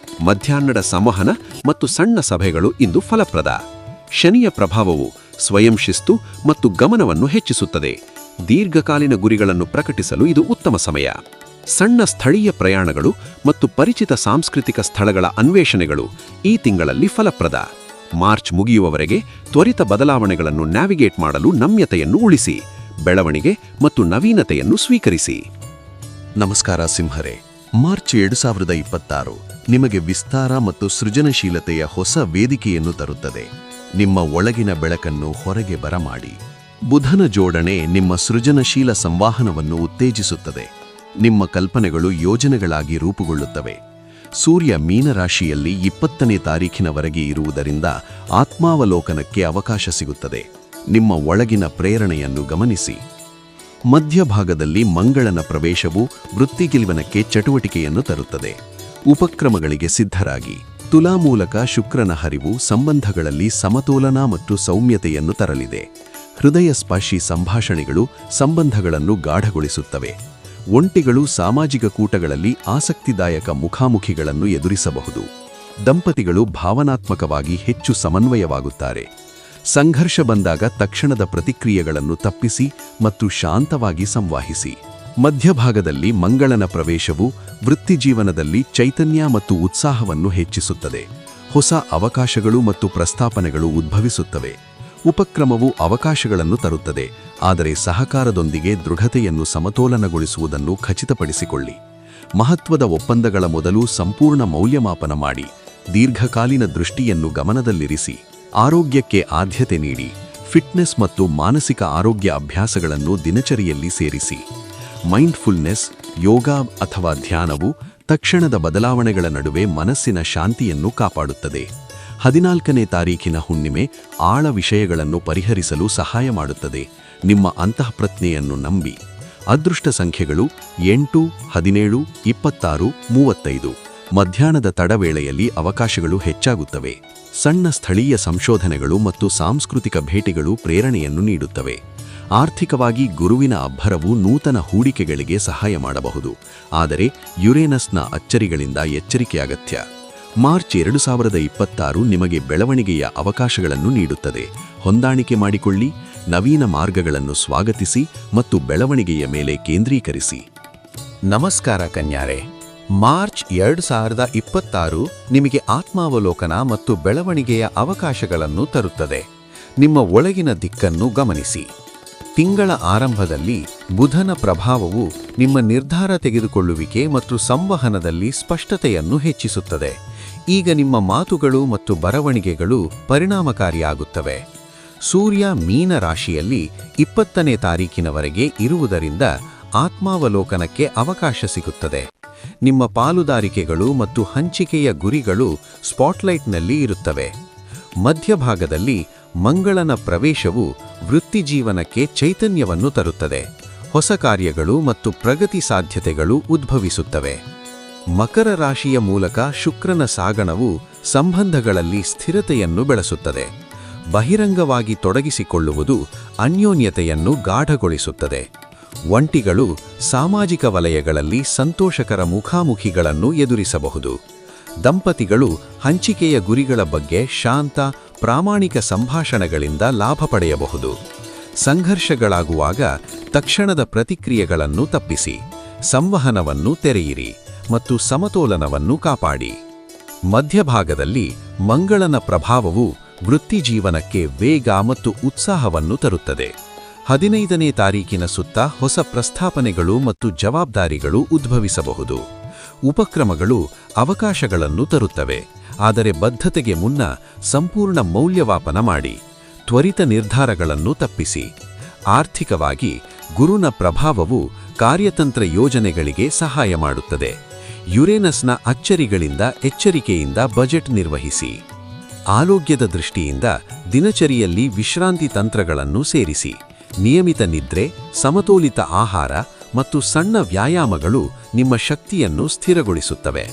ಮಧ್ಯಾಹ್ನದ ಸಂವಹನ ಮತ್ತು ಸಣ್ಣ ಸಭೆಗಳು ಇಂದು ಫಲಪ್ರದ. ಶನಿಯ ಪ್ರಭಾವವು ಸ್ವಯಂ ಶಿಸ್ತು ಮತ್ತು ಗಮನವನ್ನು ಹೆಚ್ಚಿಸುತ್ತದೆ. ದೀರ್ಘಕಾಲೀನ ಗುರಿಗಳನ್ನು ಪ್ರಕಟಿಸಲು ಇದು ಉತ್ತಮ ಸಮಯ. ಸಣ್ಣ ಸ್ಥಳೀಯ ಪ್ರಯಾಣಗಳು ಮತ್ತು ಪರಿಚಿತ ಸಾಂಸ್ಕೃತಿಕ ಸ್ಥಳಗಳ ಅನ್ವೇಷಣೆಗಳು ಈ ತಿಂಗಳಲ್ಲಿ ಫಲಪ್ರದ. ಮಾರ್ಚ್ ಮುಗಿಯುವವರೆಗೆ ತ್ವರಿತ ಬದಲಾವಣೆಗಳನ್ನು ನ್ಯಾವಿಗೇಟ್ ಮಾಡಲು ನಮ್ಯತೆಯನ್ನು ಉಳಿಸಿ. ಬೆಳವಣಿಗೆ ಮತ್ತು ನವೀನತೆಯನ್ನು ಸ್ವೀಕರಿಸಿ. ನಮಸ್ಕಾರ ಸಿಂಹರೇ, ಮಾರ್ಚ್ 2026 ನಿಮಗೆ ವಿಸ್ತಾರ ಮತ್ತು ಸೃಜನಶೀಲತೆಯ ಹೊಸ ವೇದಿಕೆಯನ್ನು ತರುತ್ತದೆ. ನಿಮ್ಮ ಒಳಗಿನ ಬೆಳಕನ್ನು ಹೊರಗೆ ಬರಮಾಡಿ. ಬುಧನ ಜೋಡಣೆ ನಿಮ್ಮ ಸೃಜನಶೀಲ ಸಂವಹನವನ್ನು ಉತ್ತೇಜಿಸುತ್ತದೆ. ನಿಮ್ಮ ಕಲ್ಪನೆಗಳು ಯೋಜನೆಗಳಾಗಿ ರೂಪುಗೊಳ್ಳುತ್ತವೆ. ಸೂರ್ಯ ಮೀನರಾಶಿಯಲ್ಲಿ 20ನೇ ತಾರೀಖಿನವರೆಗೆ ಇರುವುದರಿಂದ ಆತ್ಮಾವಲೋಕನಕ್ಕೆ ಅವಕಾಶ ಸಿಗುತ್ತದೆ. ನಿಮ್ಮ ಒಳಗಿನ ಪ್ರೇರಣೆಯನ್ನು ಗಮನಿಸಿ. ಮಧ್ಯಭಾಗದಲ್ಲಿ ಮಂಗಳನ ಪ್ರವೇಶವು ವೃತ್ತಿಗಿಲ್ವನಕ್ಕೆ ಚಟುವಟಿಕೆಯನ್ನು ತರುತ್ತದೆ. ಉಪಕ್ರಮಗಳಿಗೆ ಸಿದ್ಧರಾಗಿ. ತುಲಾ ಮೂಲಕ ಶುಕ್ರನ ಹರಿವು ಸಂಬಂಧಗಳಲ್ಲಿ ಸಮತೋಲನ ಮತ್ತು ಸೌಮ್ಯತೆಯನ್ನು ತರಲಿದೆ. ಹೃದಯ ಸ್ಪರ್ಶಿ ಸಂಭಾಷಣೆಗಳು ಸಂಬಂಧಗಳನ್ನು ಗಾಢಗೊಳಿಸುತ್ತವೆ. ಒಂಟಿಗಳು ಸಾಮಾಜಿಕ ಕೂಟಗಳಲ್ಲಿ ಆಸಕ್ತಿದಾಯಕ ಮುಖಾಮುಖಿಗಳನ್ನು ಎದುರಿಸಬಹುದು. ದಂಪತಿಗಳು ಭಾವನಾತ್ಮಕವಾಗಿ ಹೆಚ್ಚು ಸಮನ್ವಯವಾಗುತ್ತಾರೆ. ಸಂಘರ್ಷ ಬಂದಾಗ ತಕ್ಷಣದ ಪ್ರತಿಕ್ರಿಯೆಗಳನ್ನು ತಪ್ಪಿಸಿ ಮತ್ತು ಶಾಂತವಾಗಿ ಸಂವಾಹಿಸಿ. ಮಧ್ಯಭಾಗದಲ್ಲಿ ಮಂಗಳನ ಪ್ರವೇಶವು ವೃತ್ತಿಜೀವನದಲ್ಲಿ ಚೈತನ್ಯ ಮತ್ತು ಉತ್ಸಾಹವನ್ನು ಹೆಚ್ಚಿಸುತ್ತದೆ. ಹೊಸ ಅವಕಾಶಗಳು ಮತ್ತು ಪ್ರಸ್ತಾಪನೆಗಳು ಉದ್ಭವಿಸುತ್ತವೆ. ಉಪಕ್ರಮವು ಅವಕಾಶಗಳನ್ನು ತರುತ್ತದೆ, ಆದರೆ ಸಹಕಾರದೊಂದಿಗೆ ದೃಢತೆಯನ್ನು ಸಮತೋಲನಗೊಳಿಸುವುದನ್ನು ಖಚಿತಪಡಿಸಿಕೊಳ್ಳಿ. ಮಹತ್ವದ ಒಪ್ಪಂದಗಳ ಮೊದಲು ಸಂಪೂರ್ಣ ಮೌಲ್ಯಮಾಪನ ಮಾಡಿ. ದೀರ್ಘಕಾಲೀನ ದೃಷ್ಟಿಯನ್ನು ಗಮನದಲ್ಲಿರಿಸಿ. ಆರೋಗ್ಯಕ್ಕೆ ಆದ್ಯತೆ ನೀಡಿ. ಫಿಟ್ನೆಸ್ ಮತ್ತು ಮಾನಸಿಕ ಆರೋಗ್ಯ ಅಭ್ಯಾಸಗಳನ್ನು ದಿನಚರಿಯಲ್ಲಿ ಸೇರಿಸಿ. ಮೈಂಡ್ಫುಲ್ನೆಸ್, ಯೋಗ ಅಥವಾ ಧ್ಯಾನವು ತಕ್ಷಣದ ಬದಲಾವಣೆಗಳ ನಡುವೆ ಮನಸ್ಸಿನ ಶಾಂತಿಯನ್ನು ಕಾಪಾಡುತ್ತದೆ. 14ನೇ ತಾರೀಖಿನ ಹುಣ್ಣಿಮೆ ಆಳ ವಿಷಯಗಳನ್ನು ಪರಿಹರಿಸಲು ಸಹಾಯ ಮಾಡುತ್ತದೆ. ನಿಮ್ಮ ಅಂತಃಪ್ರಜ್ಞೆಯನ್ನು ನಂಬಿ. ಅದೃಷ್ಟ ಸಂಖ್ಯೆಗಳು 8, 17, 26, 35. ಮಧ್ಯಾಹ್ನದ ತಡವೇಳೆಯಲ್ಲಿ ಅವಕಾಶಗಳು ಹೆಚ್ಚಾಗುತ್ತವೆ. ಸಣ್ಣ ಸ್ಥಳೀಯ ಸಂಶೋಧನೆಗಳು ಮತ್ತು ಸಾಂಸ್ಕೃತಿಕ ಭೇಟಿಗಳು ಪ್ರೇರಣೆಯನ್ನು ನೀಡುತ್ತವೆ. ಆರ್ಥಿಕವಾಗಿ ಗುರುವಿನ ಅಬ್ಬರವು ನೂತನ ಹೂಡಿಕೆಗಳಿಗೆ ಸಹಾಯ ಮಾಡಬಹುದು, ಆದರೆ ಯುರೇನಸ್ನ ಅಚ್ಚರಿಗಳಿಂದ ಎಚ್ಚರಿಕೆ ಅಗತ್ಯ. ಮಾರ್ಚ್ 2026 ನಿಮಗೆ ಬೆಳವಣಿಗೆಯ ಅವಕಾಶಗಳನ್ನು ನೀಡುತ್ತದೆ. ಹೊಂದಾಣಿಕೆ ಮಾಡಿಕೊಳ್ಳಿ, ನವೀನ ಮಾರ್ಗಗಳನ್ನು ಸ್ವಾಗತಿಸಿ ಮತ್ತು ಬೆಳವಣಿಗೆಯ ಮೇಲೆ ಕೇಂದ್ರೀಕರಿಸಿ. ನಮಸ್ಕಾರ ಕನ್ಯಾರೆ. ಮಾರ್ಚ್ 2026 ನಿಮಗೆ ಆತ್ಮಾವಲೋಕನ ಮತ್ತು ಬೆಳವಣಿಗೆಯ ಅವಕಾಶಗಳನ್ನು ತರುತ್ತದೆ. ನಿಮ್ಮ ಒಳಗಿನ ದಿಕ್ಕನ್ನು ಗಮನಿಸಿ. ತಿಂಗಳ ಆರಂಭದಲ್ಲಿ ಬುಧನ ಪ್ರಭಾವವು ನಿಮ್ಮ ನಿರ್ಧಾರ ತೆಗೆದುಕೊಳ್ಳುವಿಕೆ ಮತ್ತು ಸಂವಹನದಲ್ಲಿ ಸ್ಪಷ್ಟತೆಯನ್ನು ಹೆಚ್ಚಿಸುತ್ತದೆ. ಈಗ ನಿಮ್ಮ ಮಾತುಗಳು ಮತ್ತು ಬರವಣಿಗೆಗಳು ಪರಿಣಾಮಕಾರಿಯಾಗುತ್ತವೆ. ಸೂರ್ಯ ಮೀನ ರಾಶಿಯಲ್ಲಿ 20ನೇ ತಾರೀಖಿನವರೆಗೆ ಇರುವುದರಿಂದ ಆತ್ಮಾವಲೋಕನಕ್ಕೆ ಅವಕಾಶ ಸಿಗುತ್ತದೆ. ನಿಮ್ಮ ಪಾಲುದಾರಿಕೆಗಳು ಮತ್ತು ಹಂಚಿಕೆಯ ಗುರಿಗಳು ಸ್ಪಾಟ್ಲೈಟ್ನಲ್ಲಿ ಇರುತ್ತವೆ. ಮಧ್ಯಭಾಗದಲ್ಲಿ ಮಂಗಳನ ಪ್ರವೇಶವು ವೃತ್ತಿಜೀವನಕ್ಕೆ ಚೈತನ್ಯವನ್ನು ತರುತ್ತದೆ. ಹೊಸ ಕಾರ್ಯಗಳು ಮತ್ತು ಪ್ರಗತಿ ಸಾಧ್ಯತೆಗಳು ಉದ್ಭವಿಸುತ್ತವೆ. ಮಕರ ರಾಶಿಯ ಮೂಲಕ ಶುಕ್ರನ ಸಾಗಣವು ಸಂಬಂಧಗಳಲ್ಲಿ ಸ್ಥಿರತೆಯನ್ನು ಬೆಳೆಸುತ್ತದೆ. ಬಹಿರಂಗವಾಗಿ ತೊಡಗಿಸಿಕೊಳ್ಳುವುದು ಅನ್ಯೋನ್ಯತೆಯನ್ನು ಗಾಢಗೊಳಿಸುತ್ತದೆ. ಒಂಟಿಗಳು ಸಾಮಾಜಿಕ ವಲಯಗಳಲ್ಲಿ ಸಂತೋಷಕರ ಮುಖಾಮುಖಿಗಳನ್ನು ಎದುರಿಸಬಹುದು. ದಂಪತಿಗಳು ಹಂಚಿಕೆಯ ಗುರಿಗಳ ಬಗ್ಗೆ ಶಾಂತ, ಪ್ರಾಮಾಣಿಕ ಸಂಭಾಷಣೆಗಳಿಂದ ಲಾಭ ಪಡೆಯಬಹುದು. ಸಂಘರ್ಷಗಳಾಗುವಾಗ ತಕ್ಷಣದ ಪ್ರತಿಕ್ರಿಯೆಗಳನ್ನು ತಪ್ಪಿಸಿ. ಸಂವಹನವನ್ನು ತೆರೆಯಿರಿ ಮತ್ತು ಸಮತೋಲನವನ್ನು ಕಾಪಾಡಿ. ಮಧ್ಯಭಾಗದಲ್ಲಿ ಮಂಗಳನ ಪ್ರಭಾವವು ವೃತ್ತಿಜೀವನಕ್ಕೆ ವೇಗ ಮತ್ತು ಉತ್ಸಾಹವನ್ನು ತರುತ್ತದೆ. 15ನೇ ತಾರೀಖಿನ ಸುತ್ತ ಹೊಸ ಪ್ರಸ್ತಾಪನೆಗಳು ಮತ್ತು ಜವಾಬ್ದಾರಿಗಳು ಉದ್ಭವಿಸಬಹುದು. ಉಪಕ್ರಮಗಳು ಅವಕಾಶಗಳನ್ನು ತರುತ್ತವೆ, ಆದರೆ ಬದ್ಧತೆಗೆ ಮುನ್ನ ಸಂಪೂರ್ಣ ಮೌಲ್ಯಮಾಪನ ಮಾಡಿ. ತ್ವರಿತ ನಿರ್ಧಾರಗಳನ್ನು ತಪ್ಪಿಸಿ. ಆರ್ಥಿಕವಾಗಿ ಗುರುನ ಪ್ರಭಾವವು ಕಾರ್ಯತಂತ್ರ ಯೋಜನೆಗಳಿಗೆ ಸಹಾಯ ಮಾಡುತ್ತದೆ. ಯುರೇನಸ್ನ ಅಚ್ಚರಿಗಳಿಂದ ಎಚ್ಚರಿಕೆಯಿಂದ ಬಜೆಟ್ ನಿರ್ವಹಿಸಿ. ಆರೋಗ್ಯದ ದೃಷ್ಟಿಯಿಂದ ದಿನಚರಿಯಲ್ಲಿ ವಿಶ್ರಾಂತಿ ತಂತ್ರಗಳನ್ನು ಸೇರಿಸಿ. ನಿಯಮಿತ ನಿದ್ರೆ, ಸಮತೋಲಿತ ಆಹಾರ ಮತ್ತು ಸಣ್ಣ ವ್ಯಾಯಾಮಗಳು ನಿಮ್ಮ ಶಕ್ತಿಯನ್ನು ಸ್ಥಿರಗೊಳಿಸುತ್ತವೆ.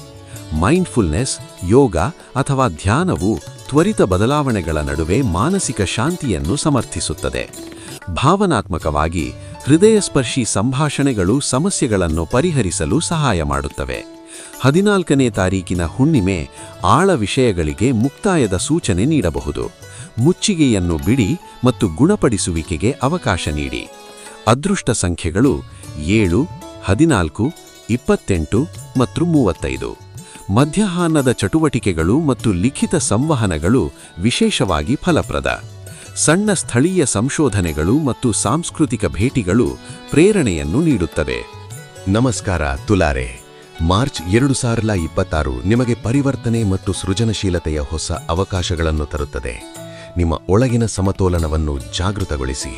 ಮೈಂಡ್ಫುಲ್ನೆಸ್, ಯೋಗ ಅಥವಾ ಧ್ಯಾನವು ತ್ವರಿತ ಬದಲಾವಣೆಗಳ ನಡುವೆ ಮಾನಸಿಕ ಶಾಂತಿಯನ್ನು ಸಮರ್ಥಿಸುತ್ತದೆ. ಭಾವನಾತ್ಮಕವಾಗಿ ಹೃದಯಸ್ಪರ್ಶಿ ಸಂಭಾಷಣೆಗಳು ಸಮಸ್ಯೆಗಳನ್ನು ಪರಿಹರಿಸಲು ಸಹಾಯ ಮಾಡುತ್ತವೆ. 14ನೇ ತಾರೀಖಿನ ಹುಣ್ಣಿಮೆ ಆಳ ವಿಷಯಗಳಿಗೆ ಮುಕ್ತಾಯದ ಸೂಚನೆ ನೀಡಬಹುದು. ಮುಚ್ಚಿಗೆಯನ್ನು ಬಿಡಿ ಮತ್ತು ಗುಣಪಡಿಸುವಿಕೆಗೆ ಅವಕಾಶ ನೀಡಿ. ಅದೃಷ್ಟ ಸಂಖ್ಯೆಗಳು 7, 14, 28 ಮತ್ತು 35. ಮಧ್ಯಾಹ್ನದ ಚಟುವಟಿಕೆಗಳು ಮತ್ತು ಲಿಖಿತ ಸಂವಹನಗಳು ವಿಶೇಷವಾಗಿ ಫಲಪ್ರದ. ಸಣ್ಣ ಸ್ಥಳೀಯ ಸಂಶೋಧನೆಗಳು ಮತ್ತು ಸಾಂಸ್ಕೃತಿಕ ಭೇಟಿಗಳು ಪ್ರೇರಣೆಯನ್ನು ನೀಡುತ್ತವೆ. ನಮಸ್ಕಾರ ತುಲಾರೆ. ಮಾರ್ಚ್ 2026 ನಿಮಗೆ ಪರಿವರ್ತನೆ ಮತ್ತು ಸೃಜನಶೀಲತೆಯ ಹೊಸ ಅವಕಾಶಗಳನ್ನು ತರುತ್ತದೆ. ನಿಮ್ಮ ಒಳಗಿನ ಸಮತೋಲನವನ್ನು ಜಾಗೃತಗೊಳಿಸಿ.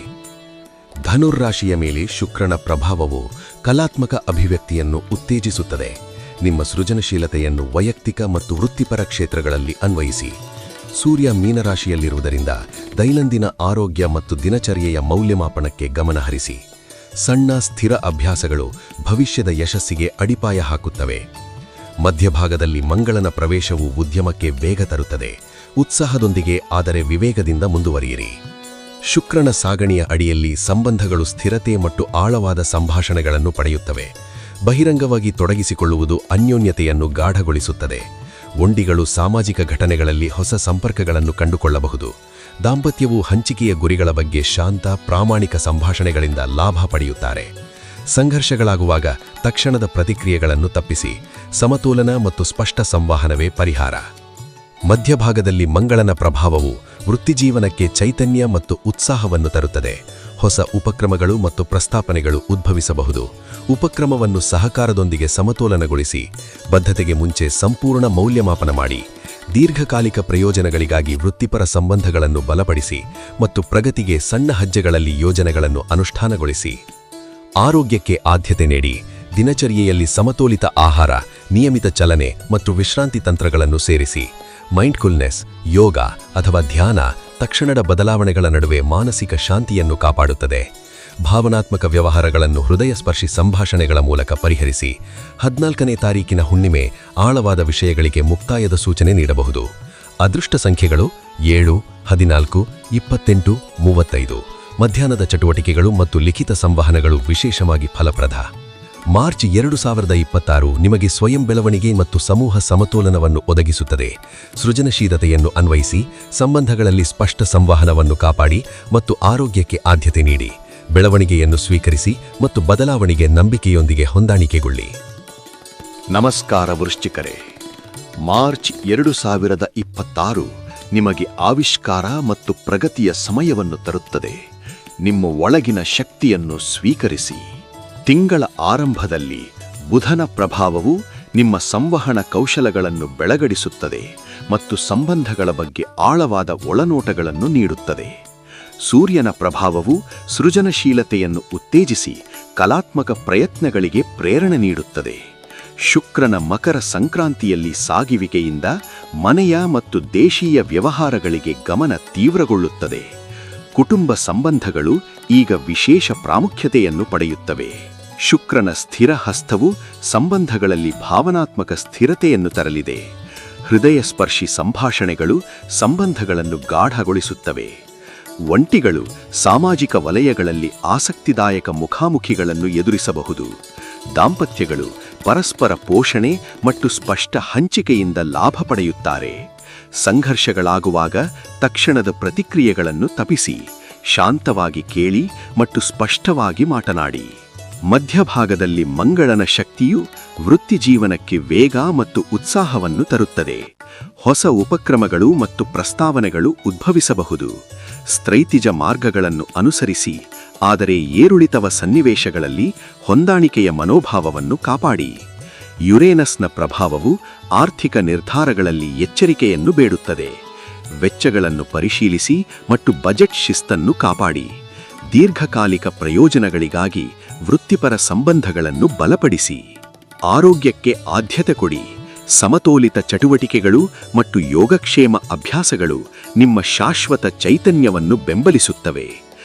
ಧನುರ್ರಾಶಿಯ ಮೇಲೆ ಶುಕ್ರನ ಪ್ರಭಾವವು ಕಲಾತ್ಮಕ ಅಭಿವ್ಯಕ್ತಿಯನ್ನು ಉತ್ತೇಜಿಸುತ್ತದೆ. ನಿಮ್ಮ ಸೃಜನಶೀಲತೆಯನ್ನು ವೈಯಕ್ತಿಕ ಮತ್ತು ವೃತ್ತಿಪರ ಕ್ಷೇತ್ರಗಳಲ್ಲಿ ಅನ್ವಯಿಸಿ. ಸೂರ್ಯ ಮೀನರಾಶಿಯಲ್ಲಿರುವುದರಿಂದ ದೈನಂದಿನ ಆರೋಗ್ಯ ಮತ್ತು ದಿನಚರ್ಯೆಯ ಮೌಲ್ಯಮಾಪನಕ್ಕೆ ಗಮನಹರಿಸಿ. ಸಣ್ಣ ಸ್ಥಿರ ಅಭ್ಯಾಸಗಳು ಭವಿಷ್ಯದ ಯಶಸ್ಸಿಗೆ ಅಡಿಪಾಯ ಹಾಕುತ್ತವೆ. ಮಧ್ಯಭಾಗದಲ್ಲಿ ಮಂಗಳನ ಪ್ರವೇಶವು ಉದ್ಯಮಕ್ಕೆ ವೇಗ ತರುತ್ತದೆ. ಉತ್ಸಾಹದೊಂದಿಗೆ ಆದರೆ ವಿವೇಕದಿಂದ ಮುಂದುವರಿಯಿರಿ. ಶುಕ್ರನ ಸಾಗಣೆಯ ಅಡಿಯಲ್ಲಿ ಸಂಬಂಧಗಳು ಸ್ಥಿರತೆ ಮತ್ತು ಆಳವಾದ ಸಂಭಾಷಣೆಗಳನ್ನು ಪಡೆಯುತ್ತವೆ. ಬಹಿರಂಗವಾಗಿ ತೊಡಗಿಸಿಕೊಳ್ಳುವುದು ಅನ್ಯೋನ್ಯತೆಯನ್ನು ಗಾಢಗೊಳಿಸುತ್ತದೆ. ಒಂಡಿಗಳು ಸಾಮಾಜಿಕ ಘಟನೆಗಳಲ್ಲಿ ಹೊಸ ಸಂಪರ್ಕಗಳನ್ನು ಕಂಡುಕೊಳ್ಳಬಹುದು. ದಾಂಪತ್ಯವು ಹಂಚಿಕೆಯ ಗುರಿಗಳ ಬಗ್ಗೆ ಶಾಂತ, ಪ್ರಾಮಾಣಿಕ ಸಂಭಾಷಣೆಗಳಿಂದ ಲಾಭ ಪಡೆಯುತ್ತಾರೆ. ಸಂಘರ್ಷಗಳಾಗುವಾಗ ತಕ್ಷಣದ ಪ್ರತಿಕ್ರಿಯೆಗಳನ್ನು ತಪ್ಪಿಸಿ. ಸಮತೋಲನ ಮತ್ತು ಸ್ಪಷ್ಟ ಸಂವಹನವೇ ಪರಿಹಾರ. ಮಧ್ಯಭಾಗದಲ್ಲಿ ಮಂಗಳನ ಪ್ರಭಾವವು ವೃತ್ತಿಜೀವನಕ್ಕೆ ಚೈತನ್ಯ ಮತ್ತು ಉತ್ಸಾಹವನ್ನು ತರುತ್ತದೆ. ಹೊಸ ಉಪಕ್ರಮಗಳು ಮತ್ತು ಪ್ರಸ್ತಾಪನೆಗಳು ಉದ್ಭವಿಸಬಹುದು. ಉಪಕ್ರಮವನ್ನು ಸಹಕಾರದೊಂದಿಗೆ ಸಮತೋಲನಗೊಳಿಸಿ. ಬದ್ಧತೆಗೆ ಮುಂಚೆ ಸಂಪೂರ್ಣ ಮೌಲ್ಯಮಾಪನ ಮಾಡಿ. ದೀರ್ಘಕಾಲಿಕ ಪ್ರಯೋಜನಗಳಿಗಾಗಿ ವೃತ್ತಿಪರ ಸಂಬಂಧಗಳನ್ನು ಬಲಪಡಿಸಿ ಮತ್ತು ಪ್ರಗತಿಗೆ ಸಣ್ಣ ಹೆಜ್ಜೆಗಳಲ್ಲಿ ಯೋಜನೆಗಳನ್ನು ಅನುಷ್ಠಾನಗೊಳಿಸಿ. ಆರೋಗ್ಯಕ್ಕೆ ಆದ್ಯತೆ ನೀಡಿ. ದಿನಚರ್ಯೆಯಲ್ಲಿ ಸಮತೋಲಿತ ಆಹಾರ, ನಿಯಮಿತ ಚಲನೆ ಮತ್ತು ವಿಶ್ರಾಂತಿ ತಂತ್ರಗಳನ್ನು ಸೇರಿಸಿ. ಮೈಂಡ್ಫುಲ್ನೆಸ್, ಯೋಗ ಅಥವಾ ಧ್ಯಾನ ತಕ್ಷಣದ ಬದಲಾವಣೆಗಳ ನಡುವೆ ಮಾನಸಿಕ ಶಾಂತಿಯನ್ನು ಕಾಪಾಡುತ್ತದೆ. ಭಾವನಾತ್ಮಕ ವ್ಯವಹಾರಗಳನ್ನು ಹೃದಯಸ್ಪರ್ಶಿ ಸಂಭಾಷಣೆಗಳ ಮೂಲಕ ಪರಿಹರಿಸಿ. 14ನೇ ತಾರೀಕಿನ ಹುಣ್ಣಿಮೆ ಆಳವಾದ ವಿಷಯಗಳಿಗೆ ಮುಕ್ತಾಯದ ಸೂಚನೆ ನೀಡಬಹುದು. ಅದೃಷ್ಟ ಸಂಖ್ಯೆಗಳು 7, 14, 28, 35. ಮಧ್ಯಾಹ್ನದ ಚಟುವಟಿಕೆಗಳು ಮತ್ತು ಲಿಖಿತ ಸಂವಹನಗಳು ವಿಶೇಷವಾಗಿ ಫಲಪ್ರದ. ಮಾರ್ಚ್ 2026 ನಿಮಗೆ ಸ್ವಯಂ ಬೆಳವಣಿಗೆ ಮತ್ತು ಸಮೂಹ ಸಮತೋಲನವನ್ನು ಒದಗಿಸುತ್ತದೆ. ಸೃಜನಶೀಲತೆಯನ್ನು ಅನ್ವಯಿಸಿ. ಸಂಬಂಧಗಳಲ್ಲಿ ಸ್ಪಷ್ಟ ಸಂವಹನವನ್ನು ಕಾಪಾಡಿ ಮತ್ತು ಆರೋಗ್ಯಕ್ಕೆ ಆದ್ಯತೆ ನೀಡಿ. ಬೆಳವಣಿಗೆಯನ್ನು ಸ್ವೀಕರಿಸಿ ಮತ್ತು ಬದಲಾವಣೆಗೆ ನಂಬಿಕೆಯೊಂದಿಗೆ ಹೊಂದಾಣಿಕೆಗೊಳ್ಳಿ. ನಮಸ್ಕಾರ ವೃಶ್ಚಿಕರೇ. ಮಾರ್ಚ್ 2026 ನಿಮಗೆ ಆವಿಷ್ಕಾರ ಮತ್ತು ಪ್ರಗತಿಯ ಸಮಯವನ್ನು ತರುತ್ತದೆ. ನಿಮ್ಮ ಒಳಗಿನ ಶಕ್ತಿಯನ್ನು ಸ್ವೀಕರಿಸಿ. ತಿಂಗಳ ಆರಂಭದಲ್ಲಿ ಬುಧನ ಪ್ರಭಾವವು ನಿಮ್ಮ ಸಂವಹನ ಕೌಶಲಗಳನ್ನು ಬೆಳಗಡಿಸುತ್ತದೆ ಮತ್ತು ಸಂಬಂಧಗಳ ಬಗ್ಗೆ ಆಳವಾದ ಒಳನೋಟಗಳನ್ನು ನೀಡುತ್ತದೆ. ಸೂರ್ಯನ ಪ್ರಭಾವವು ಸೃಜನಶೀಲತೆಯನ್ನು ಉತ್ತೇಜಿಸಿ ಕಲಾತ್ಮಕ ಪ್ರಯತ್ನಗಳಿಗೆ ಪ್ರೇರಣೆ ನೀಡುತ್ತದೆ. ಶುಕ್ರನ ಮಕರ ಸಂಕ್ರಾಂತಿಯಲ್ಲಿ ಸಾಗುವಿಕೆಯಿಂದ ಮನೆಯ ಮತ್ತು ದೇಶೀಯ ವ್ಯವಹಾರಗಳಿಗೆ ಗಮನ ತೀವ್ರಗೊಳ್ಳುತ್ತದೆ. ಕುಟುಂಬ ಸಂಬಂಧಗಳು ಈಗ ವಿಶೇಷ ಪ್ರಾಮುಖ್ಯತೆಯನ್ನು ಪಡೆಯುತ್ತವೆ. ಶುಕ್ರನ ಸ್ಥಿರ ಹಸ್ತವು ಸಂಬಂಧಗಳಲ್ಲಿ ಭಾವನಾತ್ಮಕ ಸ್ಥಿರತೆಯನ್ನು ತರಲಿದೆ. ಹೃದಯಸ್ಪರ್ಶಿ ಸಂಭಾಷಣೆಗಳು ಸಂಬಂಧಗಳನ್ನು ಗಾಢಗೊಳಿಸುತ್ತವೆ. ಒಂಟಿಗಳು ಸಾಮಾಜಿಕ ವಲಯಗಳಲ್ಲಿ ಆಸಕ್ತಿದಾಯಕ ಮುಖಾಮುಖಿಗಳನ್ನು ಎದುರಿಸಬಹುದು. ದಾಂಪತ್ಯಗಳು ಪರಸ್ಪರ ಪೋಷಣೆ ಮತ್ತು ಸ್ಪಷ್ಟ ಹಂಚಿಕೆಯಿಂದ ಲಾಭ ಪಡೆಯುತ್ತಾರೆ. ಸಂಘರ್ಷಗಳಾಗುವಾಗ ತಕ್ಷಣದ ಪ್ರತಿಕ್ರಿಯೆಗಳನ್ನು ತಪ್ಪಿಸಿ. ಶಾಂತವಾಗಿ ಕೇಳಿ ಮತ್ತು ಸ್ಪಷ್ಟವಾಗಿ ಮಾತನಾಡಿ. ಮಧ್ಯಭಾಗದಲ್ಲಿ ಮಂಗಳನ ಶಕ್ತಿಯು ವೃತ್ತಿಜೀವನಕ್ಕೆ ವೇಗ ಮತ್ತು ಉತ್ಸಾಹವನ್ನು ತರುತ್ತದೆ. ಹೊಸ ಉಪಕ್ರಮಗಳು ಮತ್ತು ಪ್ರಸ್ತಾವನೆಗಳು ಉದ್ಭವಿಸಬಹುದು. ಸ್ತ್ರೈತಿಜ ಮಾರ್ಗಗಳನ್ನು ಅನುಸರಿಸಿ, ಆದರೆ ಏರುಳಿತವ ಸನ್ನಿವೇಶಗಳಲ್ಲಿ ಹೊಂದಾಣಿಕೆಯ ಮನೋಭಾವವನ್ನು ಕಾಪಾಡಿ. ಯುರೇನಸ್ನ ಪ್ರಭಾವವು ಆರ್ಥಿಕ ನಿರ್ಧಾರಗಳಲ್ಲಿ ಎಚ್ಚರಿಕೆಯನ್ನು ಬೇಡುತ್ತದೆ. ವೆಚ್ಚಗಳನ್ನು ಪರಿಶೀಲಿಸಿ ಮತ್ತು ಬಜೆಟ್ ಶಿಸ್ತನ್ನು ಕಾಪಾಡಿ. ದೀರ್ಘಕಾಲಿಕ ಪ್ರಯೋಜನಗಳಿಗಾಗಿ ವೃತ್ತಿಪರ ಸಂಬಂಧಗಳನ್ನು ಬಲಪಡಿಸಿ. ಆರೋಗ್ಯಕ್ಕೆ ಆದ್ಯತೆ ಕೊಡಿ. ಸಮತೋಲಿತ ಚಟುವಟಿಕೆಗಳು ಮತ್ತು ಯೋಗಕ್ಷೇಮ ಅಭ್ಯಾಸಗಳು ನಿಮ್ಮ ಶಾಶ್ವತ ಚೈತನ್ಯವನ್ನು ಬೆಂಬಲಿಸುತ್ತವೆ.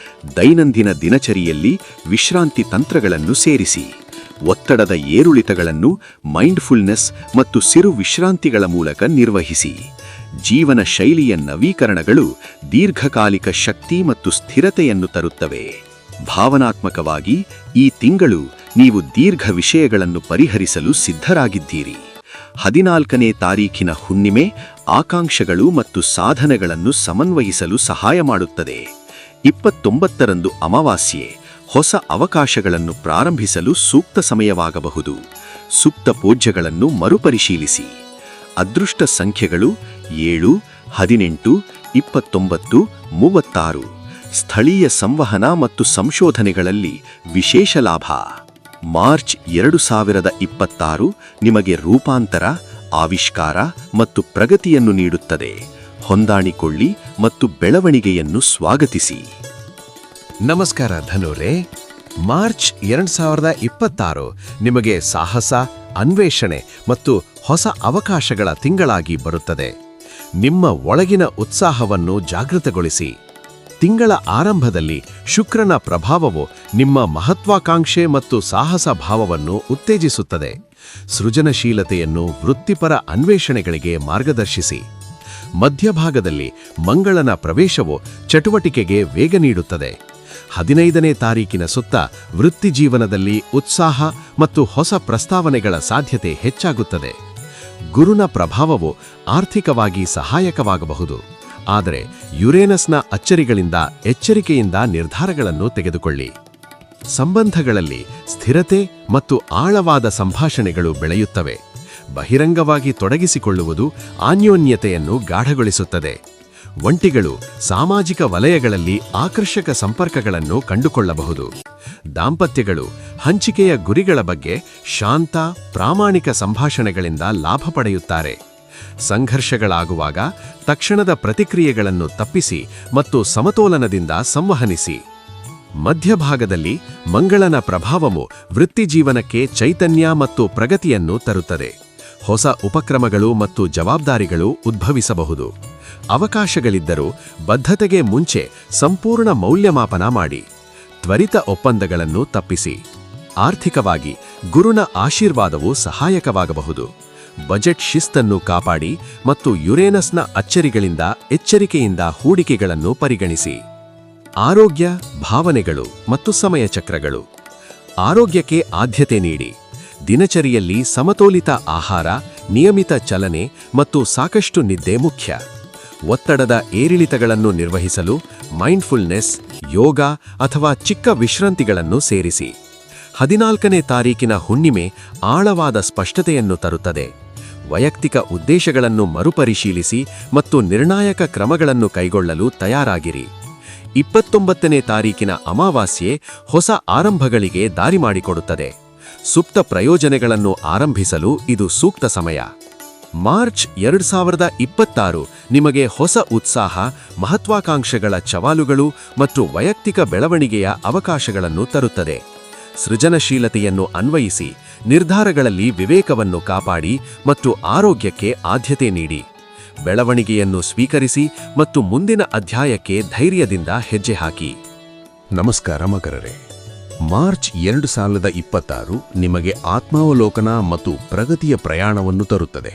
ದೈನಂದಿನ ದಿನಚರಿಯಲ್ಲಿ ವಿಶ್ರಾಂತಿ ತಂತ್ರಗಳನ್ನು ಸೇರಿಸಿ. ಒತ್ತಡದ ಏರುಳಿತಗಳನ್ನು ಮೈಂಡ್ಫುಲ್ನೆಸ್ ಮತ್ತು ಸಿರು ವಿಶ್ರಾಂತಿಗಳ ಮೂಲಕ ನಿರ್ವಹಿಸಿ. ಜೀವನ ಶೈಲಿಯ ನವೀಕರಣಗಳು ದೀರ್ಘಕಾಲಿಕ ಶಕ್ತಿ ಮತ್ತು ಸ್ಥಿರತೆಯನ್ನು ತರುತ್ತವೆ. ಭಾವನಾತ್ಮಕವಾಗಿ ಈ ತಿಂಗಳು ನೀವು ದೀರ್ಘ ವಿಷಯಗಳನ್ನು ಪರಿಹರಿಸಲು ಸಿದ್ಧರಾಗಿದ್ದೀರಿ. 14ನೇ ತಾರೀಖಿನ ಹುಣ್ಣಿಮೆ ಆಕಾಂಕ್ಷೆಗಳು ಮತ್ತು ಸಾಧನೆಗಳನ್ನು ಸಮನ್ವಯಿಸಲು ಸಹಾಯ ಮಾಡುತ್ತದೆ. 29ರಂದು ಅಮಾವಾಸ್ಯೆ ಹೊಸ ಅವಕಾಶಗಳನ್ನು ಪ್ರಾರಂಭಿಸಲು ಸೂಕ್ತ ಸಮಯವಾಗಬಹುದು. ಸೂಕ್ತ ಪೂಜ್ಯಗಳನ್ನು ಮರುಪರಿಶೀಲಿಸಿ. ಅದೃಷ್ಟ ಸಂಖ್ಯೆಗಳು 7, 18, 29, 36. ಸ್ಥಳೀಯ ಸಂವಹನ ಮತ್ತು ಸಂಶೋಧನೆಗಳಲ್ಲಿ ವಿಶೇಷ ಲಾಭ. ಮಾರ್ಚ್ 2026 ನಿಮಗೆ ರೂಪಾಂತರ, ಆವಿಷ್ಕಾರ ಮತ್ತು ಪ್ರಗತಿಯನ್ನು ನೀಡುತ್ತದೆ. ಹೊಂದಾಣಿಕೊಳ್ಳಿ ಮತ್ತು ಬೆಳವಣಿಗೆಯನ್ನು ಸ್ವಾಗತಿಸಿ. ನಮಸ್ಕಾರ ಧನುರೇ. ಮಾರ್ಚ್ 2026 ನಿಮಗೆ ಸಾಹಸ, ಅನ್ವೇಷಣೆ ಮತ್ತು ಹೊಸ ಅವಕಾಶಗಳ ತಿಂಗಳಾಗಿ ಬರುತ್ತದೆ. ನಿಮ್ಮ ಒಳಗಿನ ಉತ್ಸಾಹವನ್ನು ಜಾಗೃತಗೊಳಿಸಿ. ತಿಂಗಳ ಆರಂಭದಲ್ಲಿ ಶುಕ್ರನ ಪ್ರಭಾವವು ನಿಮ್ಮ ಮಹತ್ವಾಕಾಂಕ್ಷೆ ಮತ್ತು ಸಾಹಸ ಭಾವವನ್ನು ಉತ್ತೇಜಿಸುತ್ತದೆ. ಸೃಜನಶೀಲತೆಯನ್ನು ವೃತ್ತಿಪರ ಅನ್ವೇಷಣೆಗಳಿಗೆ ಮಾರ್ಗದರ್ಶಿಸಿ. ಮಧ್ಯಭಾಗದಲ್ಲಿ ಮಂಗಳನ ಪ್ರವೇಶವು ಚಟುವಟಿಕೆಗೆ ವೇಗ ನೀಡುತ್ತದೆ. 15ನೇ ತಾರೀಕಿನ ಸುತ್ತ ವೃತ್ತಿಜೀವನದಲ್ಲಿ ಉತ್ಸಾಹ ಮತ್ತು ಹೊಸ ಪ್ರಸ್ತಾವನೆಗಳ ಸಾಧ್ಯತೆ ಹೆಚ್ಚಾಗುತ್ತದೆ. ಗುರುನ ಪ್ರಭಾವವು ಆರ್ಥಿಕವಾಗಿ ಸಹಾಯಕವಾಗಬಹುದು, ಆದರೆ ಯುರೇನಸ್ನ ಅಚ್ಚರಿಗಳಿಂದ ಎಚ್ಚರಿಕೆಯಿಂದ ನಿರ್ಧಾರಗಳನ್ನು ತೆಗೆದುಕೊಳ್ಳಿ. ಸಂಬಂಧಗಳಲ್ಲಿ ಸ್ಥಿರತೆ ಮತ್ತು ಆಳವಾದ ಸಂಭಾಷಣೆಗಳು ಬೆಳೆಯುತ್ತವೆ. ಬಹಿರಂಗವಾಗಿ ತೊಡಗಿಸಿಕೊಳ್ಳುವುದು ಅನ್ಯೋನ್ಯತೆಯನ್ನು ಗಾಢಗೊಳಿಸುತ್ತದೆ. ಒಂಟಿಗಳು ಸಾಮಾಜಿಕ ವಲಯಗಳಲ್ಲಿ ಆಕರ್ಷಕ ಸಂಪರ್ಕಗಳನ್ನು ಕಂಡುಕೊಳ್ಳಬಹುದು. ದಾಂಪತ್ಯಗಳು ಹಂಚಿಕೆಯ ಗುರಿಗಳ ಬಗ್ಗೆ ಶಾಂತ, ಪ್ರಾಮಾಣಿಕ ಸಂಭಾಷಣೆಗಳಿಂದ ಲಾಭ ಪಡೆಯುತ್ತಾರೆ. ಸಂಘರ್ಷಗಳಾಗುವಾಗ ತಕ್ಷಣದ ಪ್ರತಿಕ್ರಿಯೆಗಳನ್ನು ತಪ್ಪಿಸಿ ಮತ್ತು ಸಮತೋಲನದಿಂದ ಸಂವಹನಿಸಿ. ಮಧ್ಯಭಾಗದಲ್ಲಿ ಮಂಗಳನ ಪ್ರಭಾವವು ವೃತ್ತಿಜೀವನಕ್ಕೆ ಚೈತನ್ಯ ಮತ್ತು ಪ್ರಗತಿಯನ್ನು ತರುತ್ತದೆ. ಹೊಸ ಉಪಕ್ರಮಗಳು ಮತ್ತು ಜವಾಬ್ದಾರಿಗಳು ಉದ್ಭವಿಸಬಹುದು. ಅವಕಾಶಗಳಿದ್ದರೂ ಬದ್ಧತೆಗೆ ಮುಂಚೆ ಸಂಪೂರ್ಣ ಮೌಲ್ಯಮಾಪನ ಮಾಡಿ. ತ್ವರಿತ ಒಪ್ಪಂದಗಳನ್ನು ತಪ್ಪಿಸಿ. ಆರ್ಥಿಕವಾಗಿ ಗುರುನ ಆಶೀರ್ವಾದವು ಸಹಾಯಕವಾಗಬಹುದು. ಬಜೆಟ್ ಶಿಸ್ತನ್ನು ಕಾಪಾಡಿ ಮತ್ತು ಯುರೇನಸ್ನ ಅಚ್ಚರಿಗಳಿಂದ ಎಚ್ಚರಿಕೆಯಿಂದ ಹೂಡಿಕೆಗಳನ್ನು ಪರಿಗಣಿಸಿ. ಆರೋಗ್ಯ, ಭಾವನೆಗಳು ಮತ್ತು ಸಮಯ ಚಕ್ರಗಳು. ಆರೋಗ್ಯಕ್ಕೆ ಆದ್ಯತೆ ನೀಡಿ. ದಿನಚರಿಯಲ್ಲಿ ಸಮತೋಲಿತ ಆಹಾರ, ನಿಯಮಿತ ಚಲನೆ ಮತ್ತು ಸಾಕಷ್ಟು ನಿದ್ದೆ ಮುಖ್ಯ. ಒತ್ತಡದ ಏರಿಳಿತಗಳನ್ನು ನಿರ್ವಹಿಸಲು ಮೈಂಡ್ಫುಲ್ನೆಸ್, ಯೋಗ ಅಥವಾ ಚಿಕ್ಕ ವಿಶ್ರಾಂತಿಗಳನ್ನು ಸೇರಿಸಿ. 14ನೇ ತಾರೀಕಿನ ಹುಣ್ಣಿಮೆ ಆಳವಾದ ಸ್ಪಷ್ಟತೆಯನ್ನು ತರುತ್ತದೆ. ವೈಯಕ್ತಿಕ ಉದ್ದೇಶಗಳನ್ನು ಮರುಪರಿಶೀಲಿಸಿ ಮತ್ತು ನಿರ್ಣಾಯಕ ಕ್ರಮಗಳನ್ನು ಕೈಗೊಳ್ಳಲು ತಯಾರಾಗಿರಿ. 29ನೇ ತಾರೀಕಿನ ಅಮಾವಾಸ್ಯೆ ಹೊಸ ಆರಂಭಗಳಿಗೆ ದಾರಿ ಮಾಡಿಕೊಡುತ್ತದೆ. ಸುಪ್ತ ಪ್ರಯೋಜನೆಗಳನ್ನು ಆರಂಭಿಸಲು ಇದು ಸೂಕ್ತ ಸಮಯ. ಮಾರ್ಚ್ 2026 ನಿಮಗೆ ಹೊಸ ಉತ್ಸಾಹ, ಮಹತ್ವಾಕಾಂಕ್ಷೆಗಳ ಸವಾಲುಗಳು ಮತ್ತು ವೈಯಕ್ತಿಕ ಬೆಳವಣಿಗೆಯ ಅವಕಾಶಗಳನ್ನು ತರುತ್ತದೆ. ಸೃಜನಶೀಲತೆಯನ್ನು ಅನ್ವಯಿಸಿ, ನಿರ್ಧಾರಗಳಲ್ಲಿ ವಿವೇಕವನ್ನು ಕಾಪಾಡಿ ಮತ್ತು ಆರೋಗ್ಯಕ್ಕೆ ಆದ್ಯತೆ ನೀಡಿ. ಬೆಳವಣಿಗೆಯನ್ನು ಸ್ವೀಕರಿಸಿ ಮತ್ತು ಮುಂದಿನ ಅಧ್ಯಾಯಕ್ಕೆ ಧೈರ್ಯದಿಂದ ಹೆಜ್ಜೆ ಹಾಕಿ. ನಮಸ್ಕಾರ ಮಕರರೇ. ಮಾರ್ಚ್ 2026 ನಿಮಗೆ ಆತ್ಮಾವಲೋಕನ ಮತ್ತು ಪ್ರಗತಿಯ ಪ್ರಯಾಣವನ್ನು ತರುತ್ತದೆ.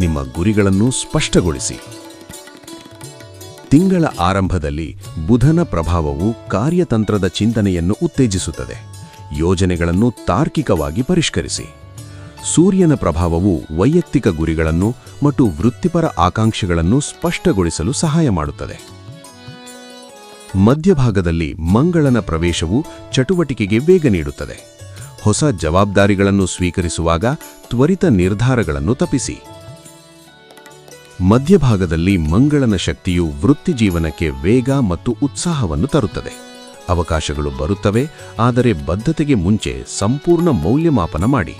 ನಿಮ್ಮ ಗುರಿಗಳನ್ನು ಸ್ಪಷ್ಟಗೊಳಿಸಿ. ತಿಂಗಳ ಆರಂಭದಲ್ಲಿ ಬುಧನ ಪ್ರಭಾವವು ಕಾರ್ಯತಂತ್ರದ ಚಿಂತನೆಯನ್ನು ಉತ್ತೇಜಿಸುತ್ತದೆ. ಯೋಜನೆಗಳನ್ನು ತಾರ್ಕಿಕವಾಗಿ ಪರಿಷ್ಕರಿಸಿ. ಸೂರ್ಯನ ಪ್ರಭಾವವು ವೈಯಕ್ತಿಕ ಗುರಿಗಳನ್ನು ಮತ್ತು ವೃತ್ತಿಪರ ಆಕಾಂಕ್ಷೆಗಳನ್ನು ಸ್ಪಷ್ಟಗೊಳಿಸಲು ಸಹಾಯ ಮಾಡುತ್ತದೆ. ಮಧ್ಯಭಾಗದಲ್ಲಿ ಮಂಗಳನ ಪ್ರವೇಶವು ಚಟುವಟಿಕೆಗೆ ವೇಗ ನೀಡುತ್ತದೆ. ಹೊಸ ಜವಾಬ್ದಾರಿಗಳನ್ನು ಸ್ವೀಕರಿಸುವಾಗ ತ್ವರಿತ ನಿರ್ಧಾರಗಳನ್ನು ತಪ್ಪಿಸಿ. ಮಧ್ಯಭಾಗದಲ್ಲಿ ಮಂಗಳನ ಶಕ್ತಿಯು ವೃತ್ತಿಜೀವನಕ್ಕೆ ವೇಗ ಮತ್ತು ಉತ್ಸಾಹವನ್ನು ತರುತ್ತದೆ. ಅವಕಾಶಗಳು ಬರುತ್ತವೆ, ಆದರೆ ಬದ್ಧತೆಗೆ ಮುಂಚೆ ಸಂಪೂರ್ಣ ಮೌಲ್ಯಮಾಪನ ಮಾಡಿ.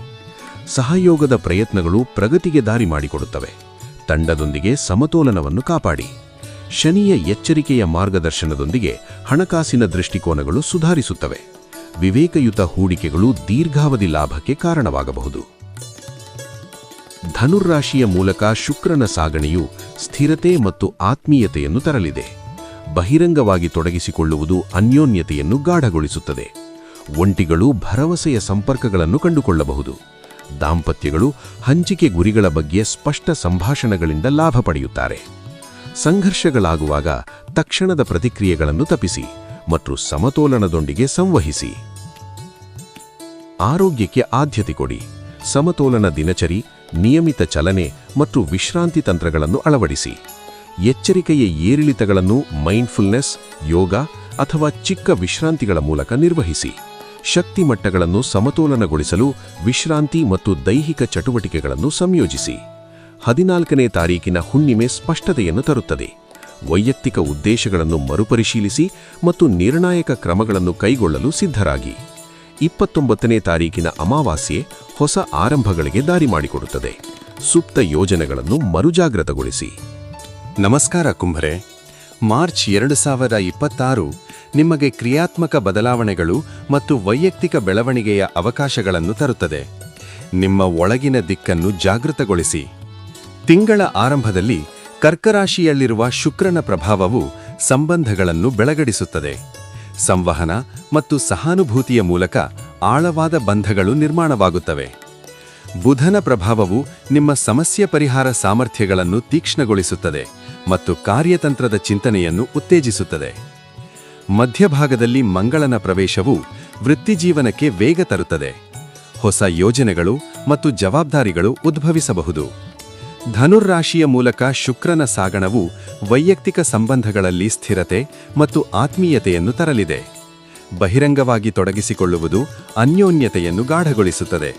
ಸಹಯೋಗದ ಪ್ರಯತ್ನಗಳು ಪ್ರಗತಿಗೆ ದಾರಿ ಮಾಡಿಕೊಡುತ್ತವೆ. ತಂಡದೊಂದಿಗೆ ಸಮತೋಲನವನ್ನು ಕಾಪಾಡಿ. ಶನಿಯ ಎಚ್ಚರಿಕೆಯ ಮಾರ್ಗದರ್ಶನದೊಂದಿಗೆ ಹಣಕಾಸಿನ ದೃಷ್ಟಿಕೋನಗಳು ಸುಧಾರಿಸುತ್ತವೆ. ವಿವೇಕಯುತ ಹೂಡಿಕೆಗಳು ದೀರ್ಘಾವಧಿ ಲಾಭಕ್ಕೆ ಕಾರಣವಾಗಬಹುದು. ಧನುರ್ರಾಶಿಯ ಮೂಲಕ ಶುಕ್ರನ ಸಾಗಣೆಯು ಸ್ಥಿರತೆ ಮತ್ತು ಆತ್ಮೀಯತೆಯನ್ನು ತರಲಿದೆ. ಬಹಿರಂಗವಾಗಿ ತೊಡಗಿಸಿಕೊಳ್ಳುವುದು ಅನ್ಯೋನ್ಯತೆಯನ್ನು ಗಾಢಗೊಳಿಸುತ್ತದೆ. ಒಂಟಿಗಳು ಭರವಸೆಯ ಸಂಪರ್ಕಗಳನ್ನು ಕಂಡುಕೊಳ್ಳಬಹುದು. ದಾಂಪತ್ಯಗಳು ಹಂಚಿಕೆ ಗುರಿಗಳ ಬಗ್ಗೆ ಸ್ಪಷ್ಟ ಸಂಭಾಷಣೆಗಳಿಂದ ಲಾಭ ಪಡೆಯುತ್ತಾರೆ. ಸಂಘರ್ಷಗಳಾಗುವಾಗ ತಕ್ಷಣದ ಪ್ರತಿಕ್ರಿಯೆಗಳನ್ನು ತಪ್ಪಿಸಿ ಮತ್ತು ಸಮತೋಲನದೊಂದಿಗೆ ಸಂವಹಿಸಿ. ಆರೋಗ್ಯಕ್ಕೆ ಆದ್ಯತೆ ಕೊಡಿ. ಸಮತೋಲನ ದಿನಚರಿ, ನಿಯಮಿತ ಚಲನೆ ಮತ್ತು ವಿಶ್ರಾಂತಿ ತಂತ್ರಗಳನ್ನು ಅಳವಡಿಸಿ. ಎಚ್ಚರಿಕೆಯ ಏರಿಳಿತಗಳನ್ನು ಮೈಂಡ್ಫುಲ್ನೆಸ್, ಯೋಗ ಅಥವಾ ಚಿಕ್ಕ ವಿಶ್ರಾಂತಿಗಳ ಮೂಲಕ ನಿರ್ವಹಿಸಿ. ಶಕ್ತಿ ಮಟ್ಟಗಳನ್ನು ಸಮತೋಲನಗೊಳಿಸಲು ವಿಶ್ರಾಂತಿ ಮತ್ತು ದೈಹಿಕ ಚಟುವಟಿಕೆಗಳನ್ನು ಸಂಯೋಜಿಸಿ. 14ನೇ ತಾರೀಕಿನ ಹುಣ್ಣಿಮೆ ಸ್ಪಷ್ಟತೆಯನ್ನು ತರುತ್ತದೆ. ವೈಯಕ್ತಿಕ ಉದ್ದೇಶಗಳನ್ನು ಮರುಪರಿಶೀಲಿಸಿ ಮತ್ತು ನಿರ್ಣಾಯಕ ಕ್ರಮಗಳನ್ನು ಕೈಗೊಳ್ಳಲು ಸಿದ್ಧರಾಗಿ. 29ನೇ ತಾರೀಕಿನ ಅಮಾವಾಸ್ಯೆ ಹೊಸ ಆರಂಭಗಳಿಗೆ ದಾರಿ ಮಾಡಿಕೊಡುತ್ತದೆ. ಸೂಕ್ತ ಯೋಜನೆಗಳನ್ನು ಮರುಜಾಗ್ರತಗೊಳಿಸಿ. ನಮಸ್ಕಾರ ಕುಂಭರೇ. ಮಾರ್ಚ್ 2026 ನಿಮಗೆ ಕ್ರಿಯಾತ್ಮಕ ಬದಲಾವಣೆಗಳು ಮತ್ತು ವೈಯಕ್ತಿಕ ಬೆಳವಣಿಗೆಯ ಅವಕಾಶಗಳನ್ನು ತರುತ್ತದೆ. ನಿಮ್ಮ ಒಳಗಿನ ದಿಕ್ಕನ್ನು ಜಾಗೃತಗೊಳಿಸಿ. ತಿಂಗಳ ಆರಂಭದಲ್ಲಿ ಕರ್ಕರಾಶಿಯಲ್ಲಿರುವ ಶುಕ್ರನ ಪ್ರಭಾವವು ಸಂಬಂಧಗಳನ್ನು ಬೆಳಗಡಿಸುತ್ತದೆ. ಸಂವಹನ ಮತ್ತು ಸಹಾನುಭೂತಿಯ ಮೂಲಕ ಆಳವಾದ ಬಂಧಗಳು ನಿರ್ಮಾಣವಾಗುತ್ತವೆ. ಬುಧನ ಪ್ರಭಾವವು ನಿಮ್ಮ ಸಮಸ್ಯೆ ಪರಿಹಾರ ಸಾಮರ್ಥ್ಯಗಳನ್ನು ತೀಕ್ಷ್ಣಗೊಳಿಸುತ್ತದೆ ಮತ್ತು ಕಾರ್ಯತಂತ್ರದ ಚಿಂತನೆಯನ್ನು ಉತ್ತೇಜಿಸುತ್ತದೆ. ಮಧ್ಯಭಾಗದಲ್ಲಿ ಮಂಗಳನ ಪ್ರವೇಶವು ವೃತ್ತಿಜೀವನಕ್ಕೆ ವೇಗ ತರುತ್ತದೆ. ಹೊಸ ಯೋಜನೆಗಳು ಮತ್ತು ಜವಾಬ್ದಾರಿಗಳು ಉದ್ಭವಿಸಬಹುದು. ಧನುರ್ರಾಶಿಯ ಮೂಲಕ ಶುಕ್ರನ ಸಾಗಣವು ವೈಯಕ್ತಿಕ ಸಂಬಂಧಗಳಲ್ಲಿ ಸ್ಥಿರತೆ ಮತ್ತು ಆತ್ಮೀಯತೆಯನ್ನು ತರಲಿದೆ. ಬಹಿರಂಗವಾಗಿ ತೊಡಗಿಸಿಕೊಳ್ಳುವುದು ಅನ್ಯೋನ್ಯತೆಯನ್ನು ಗಾಢಗೊಳಿಸುತ್ತದೆ.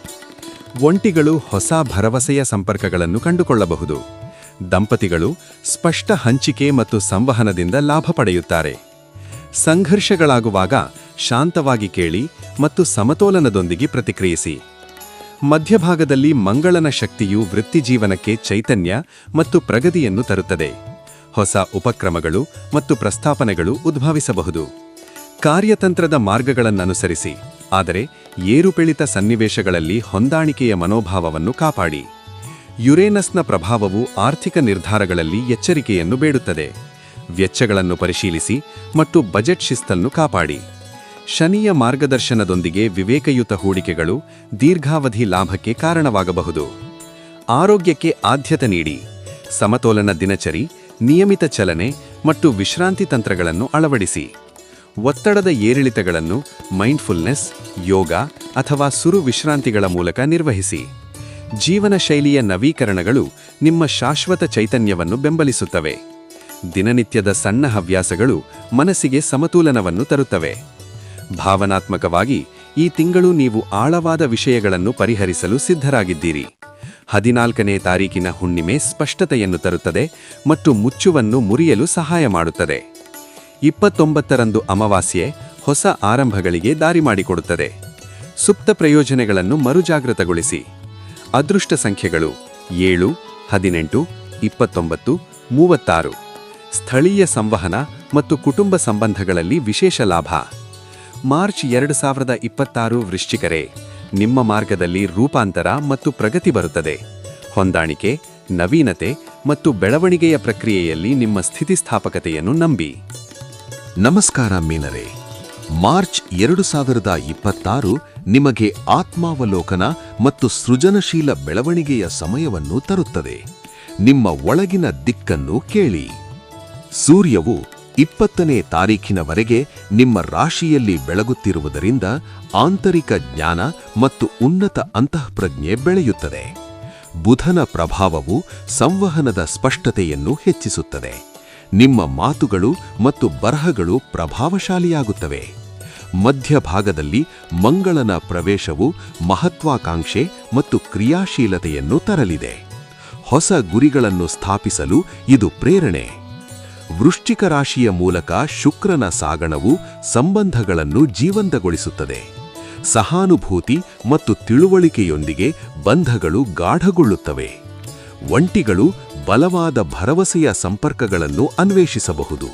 ಒಂಟಿಗಳು ಹೊಸ ಭರವಸೆಯ ಸಂಪರ್ಕಗಳನ್ನು ಕಂಡುಕೊಳ್ಳಬಹುದು. ದಂಪತಿಗಳು ಸ್ಪಷ್ಟ ಹಂಚಿಕೆ ಮತ್ತು ಸಂವಹನದಿಂದ ಲಾಭ ಪಡೆಯುತ್ತಾರೆ. ಸಂಘರ್ಷಗಳಾಗುವಾಗ ಶಾಂತವಾಗಿ ಕೇಳಿ ಮತ್ತು ಸಮತೋಲನದೊಂದಿಗೆ ಪ್ರತಿಕ್ರಿಯಿಸಿ. ಮಧ್ಯಭಾಗದಲ್ಲಿ ಮಂಗಳನ ಶಕ್ತಿಯು ವೃತ್ತಿಜೀವನಕ್ಕೆ ಚೈತನ್ಯ ಮತ್ತು ಪ್ರಗತಿಯನ್ನು ತರುತ್ತದೆ. ಹೊಸ ಉಪಕ್ರಮಗಳು ಮತ್ತು ಪ್ರಸ್ತಾಪನೆಗಳು ಉದ್ಭವಿಸಬಹುದು. ಕಾರ್ಯತಂತ್ರದ ಮಾರ್ಗಗಳನ್ನನುಸರಿಸಿ, ಆದರೆ ಏರುಪೆಳಿತ ಸನ್ನಿವೇಶಗಳಲ್ಲಿ ಹೊಂದಾಣಿಕೆಯ ಮನೋಭಾವವನ್ನು ಕಾಪಾಡಿ. ಯುರೇನಸ್ನ ಪ್ರಭಾವವು ಆರ್ಥಿಕ ನಿರ್ಧಾರಗಳಲ್ಲಿ ಎಚ್ಚರಿಕೆಯನ್ನು ಬೇಡುತ್ತದೆ. ವೆಚ್ಚಗಳನ್ನು ಪರಿಶೀಲಿಸಿ ಮತ್ತು ಬಜೆಟ್ ಶಿಸ್ತನ್ನು ಕಾಪಾಡಿ. ಶನಿಯ ಮಾರ್ಗದರ್ಶನದೊಂದಿಗೆ ವಿವೇಕಯುತ ಹೂಡಿಕೆಗಳು ದೀರ್ಘಾವಧಿ ಲಾಭಕ್ಕೆ ಕಾರಣವಾಗಬಹುದು. ಆರೋಗ್ಯಕ್ಕೆ ಆದ್ಯತೆ ನೀಡಿ. ಸಮತೋಲನ ದಿನಚರಿ, ನಿಯಮಿತ ಚಲನೆ ಮತ್ತು ವಿಶ್ರಾಂತಿ ತಂತ್ರಗಳನ್ನು ಅಳವಡಿಸಿ. ಒತ್ತಡದ ಏರಿಳಿತಗಳನ್ನು ಮೈಂಡ್ಫುಲ್ನೆಸ್, ಯೋಗ ಅಥವಾ ಸುರು ವಿಶ್ರಾಂತಿಗಳ ಮೂಲಕ ನಿರ್ವಹಿಸಿ. ಜೀವನ ಶೈಲಿಯ ನವೀಕರಣಗಳು ನಿಮ್ಮ ಶಾಶ್ವತ ಚೈತನ್ಯವನ್ನು ಬೆಂಬಲಿಸುತ್ತವೆ. ದಿನನಿತ್ಯದ ಸಣ್ಣ ಹವ್ಯಾಸಗಳು ಮನಸ್ಸಿಗೆ ಸಮತೋಲನವನ್ನು ತರುತ್ತವೆ. ಭಾವನಾತ್ಮಕವಾಗಿ ಈ ತಿಂಗಳು ನೀವು ಆಳವಾದ ವಿಷಯಗಳನ್ನು ಪರಿಹರಿಸಲು ಸಿದ್ಧರಾಗಿದ್ದೀರಿ. 14ನೇ ತಾರೀಕಿನ ಹುಣ್ಣಿಮೆ ಸ್ಪಷ್ಟತೆಯನ್ನು ತರುತ್ತದೆ ಮತ್ತು ಮುಚ್ಚುವನ್ನು ಮುರಿಯಲು ಸಹಾಯ ಮಾಡುತ್ತದೆ. 29ರಂದು ಅಮಾವಾಸ್ಯೆ ಹೊಸ ಆರಂಭಗಳಿಗೆ ದಾರಿ ಮಾಡಿಕೊಡುತ್ತದೆ. ಸುಪ್ತ ಪ್ರಯೋಜನಗಳನ್ನು ಮರುಜಾಗೃತಗೊಳಿಸಿ. ಅದೃಷ್ಟ ಸಂಖ್ಯೆಗಳು 7, 18, 29, 36. ಸ್ಥಳೀಯ ಸಂವಹನ ಮತ್ತು ಕುಟುಂಬ ಸಂಬಂಧಗಳಲ್ಲಿ ವಿಶೇಷ ಲಾಭ. ಮಾರ್ಚ್ 2026 ವೃಶ್ಚಿಕರೇ, ನಿಮ್ಮ ಮಾರ್ಗದಲ್ಲಿ ರೂಪಾಂತರ ಮತ್ತು ಪ್ರಗತಿ ಬರುತ್ತದೆ. ಹೊಂದಾಣಿಕೆ, ನವೀನತೆ ಮತ್ತು ಬೆಳವಣಿಗೆಯ ಪ್ರಕ್ರಿಯೆಯಲ್ಲಿ ನಿಮ್ಮ ಸ್ಥಿತಿಸ್ಥಾಪಕತೆಯನ್ನು ನಂಬಿ. ನಮಸ್ಕಾರ ಮೀನರೇ. ಮಾರ್ಚ್ 2026 ನಿಮಗೆ ಆತ್ಮಾವಲೋಕನ ಮತ್ತು ಸೃಜನಶೀಲ ಬೆಳವಣಿಗೆಯ ಸಮಯವನ್ನು ತರುತ್ತದೆ. ನಿಮ್ಮ ಒಳಗಿನ ದಿಕ್ಕನ್ನು ಕೇಳಿ. ಸೂರ್ಯವು 20ನೇ ತಾರೀಖಿನವರೆಗೆ ನಿಮ್ಮ ರಾಶಿಯಲ್ಲಿ ಬೆಳಗುತ್ತಿರುವುದರಿಂದ ಆಂತರಿಕ ಜ್ಞಾನ ಮತ್ತು ಉನ್ನತ ಅಂತಃಪ್ರಜ್ಞೆ ಬೆಳೆಯುತ್ತದೆ. ಬುಧನ ಪ್ರಭಾವವು ಸಂವಹನದ ಸ್ಪಷ್ಟತೆಯನ್ನು ಹೆಚ್ಚಿಸುತ್ತದೆ. ನಿಮ್ಮ ಮಾತುಗಳು ಮತ್ತು ಬರಹಗಳು ಪ್ರಭಾವಶಾಲಿಯಾಗುತ್ತವೆ. ಮಧ್ಯಭಾಗದಲ್ಲಿ ಮಂಗಳನ ಪ್ರವೇಶವು ಮಹತ್ವಾಕಾಂಕ್ಷೆ ಮತ್ತು ಕ್ರಿಯಾಶೀಲತೆಯನ್ನು ತರಲಿದೆ. ಹೊಸ ಗುರಿಗಳನ್ನು ಸ್ಥಾಪಿಸಲು ಇದು ಪ್ರೇರಣೆ. ವೃಶ್ಚಿಕ ರಾಶಿಯ ಮೂಲಕ ಶುಕ್ರನ ಸಾಗಣವು ಸಂಬಂಧಗಳನ್ನು ಜೀವಂತಗೊಳಿಸುತ್ತದೆ. ಸಹಾನುಭೂತಿ ಮತ್ತು ತಿಳುವಳಿಕೆಯೊಂದಿಗೆ ಬಂಧಗಳು ಗಾಢಗೊಳ್ಳುತ್ತವೆ. ಒಂಟಿಗಳು ಬಲವಾದ ಭರವಸೆಯ ಸಂಪರ್ಕಗಳನ್ನು ಅನ್ವೇಷಿಸಬಹುದು.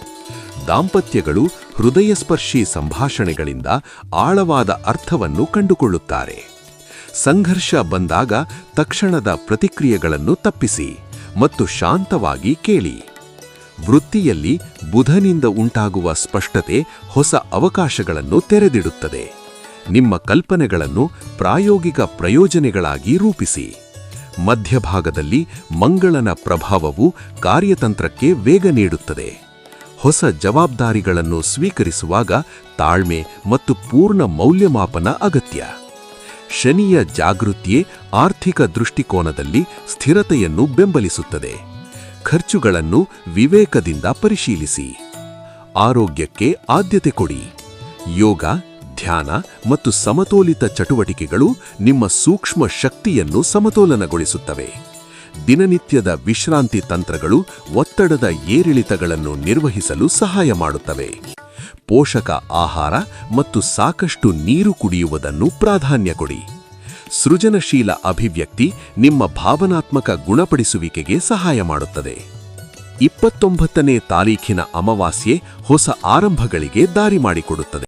ದಾಂಪತ್ಯಗಳು ಹೃದಯಸ್ಪರ್ಶಿ ಸಂಭಾಷಣೆಗಳಿಂದ ಆಳವಾದ ಅರ್ಥವನ್ನು ಕಂಡುಕೊಳ್ಳುತ್ತಾರೆ. ಸಂಘರ್ಷ ಬಂದಾಗ ತಕ್ಷಣದ ಪ್ರತಿಕ್ರಿಯೆಗಳನ್ನು ತಪ್ಪಿಸಿ ಮತ್ತು ಶಾಂತವಾಗಿ ಕೇಳಿ. ವೃತ್ತಿಯಲ್ಲಿ ಬುಧನಿಂದ ಉಂಟಾಗುವ ಸ್ಪಷ್ಟತೆ ಹೊಸ ಅವಕಾಶಗಳನ್ನು ತೆರೆದಿಡುತ್ತದೆ. ನಿಮ್ಮ ಕಲ್ಪನೆಗಳನ್ನು ಪ್ರಾಯೋಗಿಕ ಪ್ರಯೋಜನೆಗಳಾಗಿ ರೂಪಿಸಿ. ಮಧ್ಯಭಾಗದಲ್ಲಿ ಮಂಗಳನ ಪ್ರಭಾವವು ಕಾರ್ಯತಂತ್ರಕ್ಕೆ ವೇಗ ನೀಡುತ್ತದೆ. ಹೊಸ ಜವಾಬ್ದಾರಿಗಳನ್ನು ಸ್ವೀಕರಿಸುವಾಗ ತಾಳ್ಮೆ ಮತ್ತು ಪೂರ್ಣ ಮೌಲ್ಯಮಾಪನ ಅಗತ್ಯ. ಶನಿಯ ಜಾಗೃತಿಯೇ ಆರ್ಥಿಕ ದೃಷ್ಟಿಕೋನದಲ್ಲಿ ಸ್ಥಿರತೆಯನ್ನು ಬೆಂಬಲಿಸುತ್ತದೆ. ಖರ್ಚುಗಳನ್ನು ವಿವೇಕದಿಂದ ಪರಿಶೀಲಿಸಿ. ಆರೋಗ್ಯಕ್ಕೆ ಆದ್ಯತೆ ಕೊಡಿ. ಯೋಗ, ಧ್ಯಾನ ಮತ್ತು ಸಮತೋಲಿತ ಚಟುವಟಿಕೆಗಳು ನಿಮ್ಮ ಸೂಕ್ಷ್ಮ ಶಕ್ತಿಯನ್ನು ಸಮತೋಲನಗೊಳಿಸುತ್ತವೆ. ದಿನನಿತ್ಯದ ವಿಶ್ರಾಂತಿ ತಂತ್ರಗಳು ಒತ್ತಡದ ಏರಿಳಿತಗಳನ್ನು ನಿರ್ವಹಿಸಲು ಸಹಾಯ ಮಾಡುತ್ತವೆ. ಪೋಷಕ ಆಹಾರ ಮತ್ತು ಸಾಕಷ್ಟು ನೀರು ಕುಡಿಯುವುದನ್ನು ಪ್ರಾಧಾನ್ಯ ಕೊಡಿ. ಸೃಜನಶೀಲ ಅಭಿವ್ಯಕ್ತಿ ನಿಮ್ಮ ಭಾವನಾತ್ಮಕ ಗುಣಪಡಿಸುವಿಕೆಗೆ ಸಹಾಯ ಮಾಡುತ್ತದೆ. 29ನೇ ತಾರೀಖಿನ ಅಮಾವಾಸ್ಯೆ ಹೊಸ ಆರಂಭಗಳಿಗೆ ದಾರಿ ಮಾಡಿಕೊಡುತ್ತದೆ.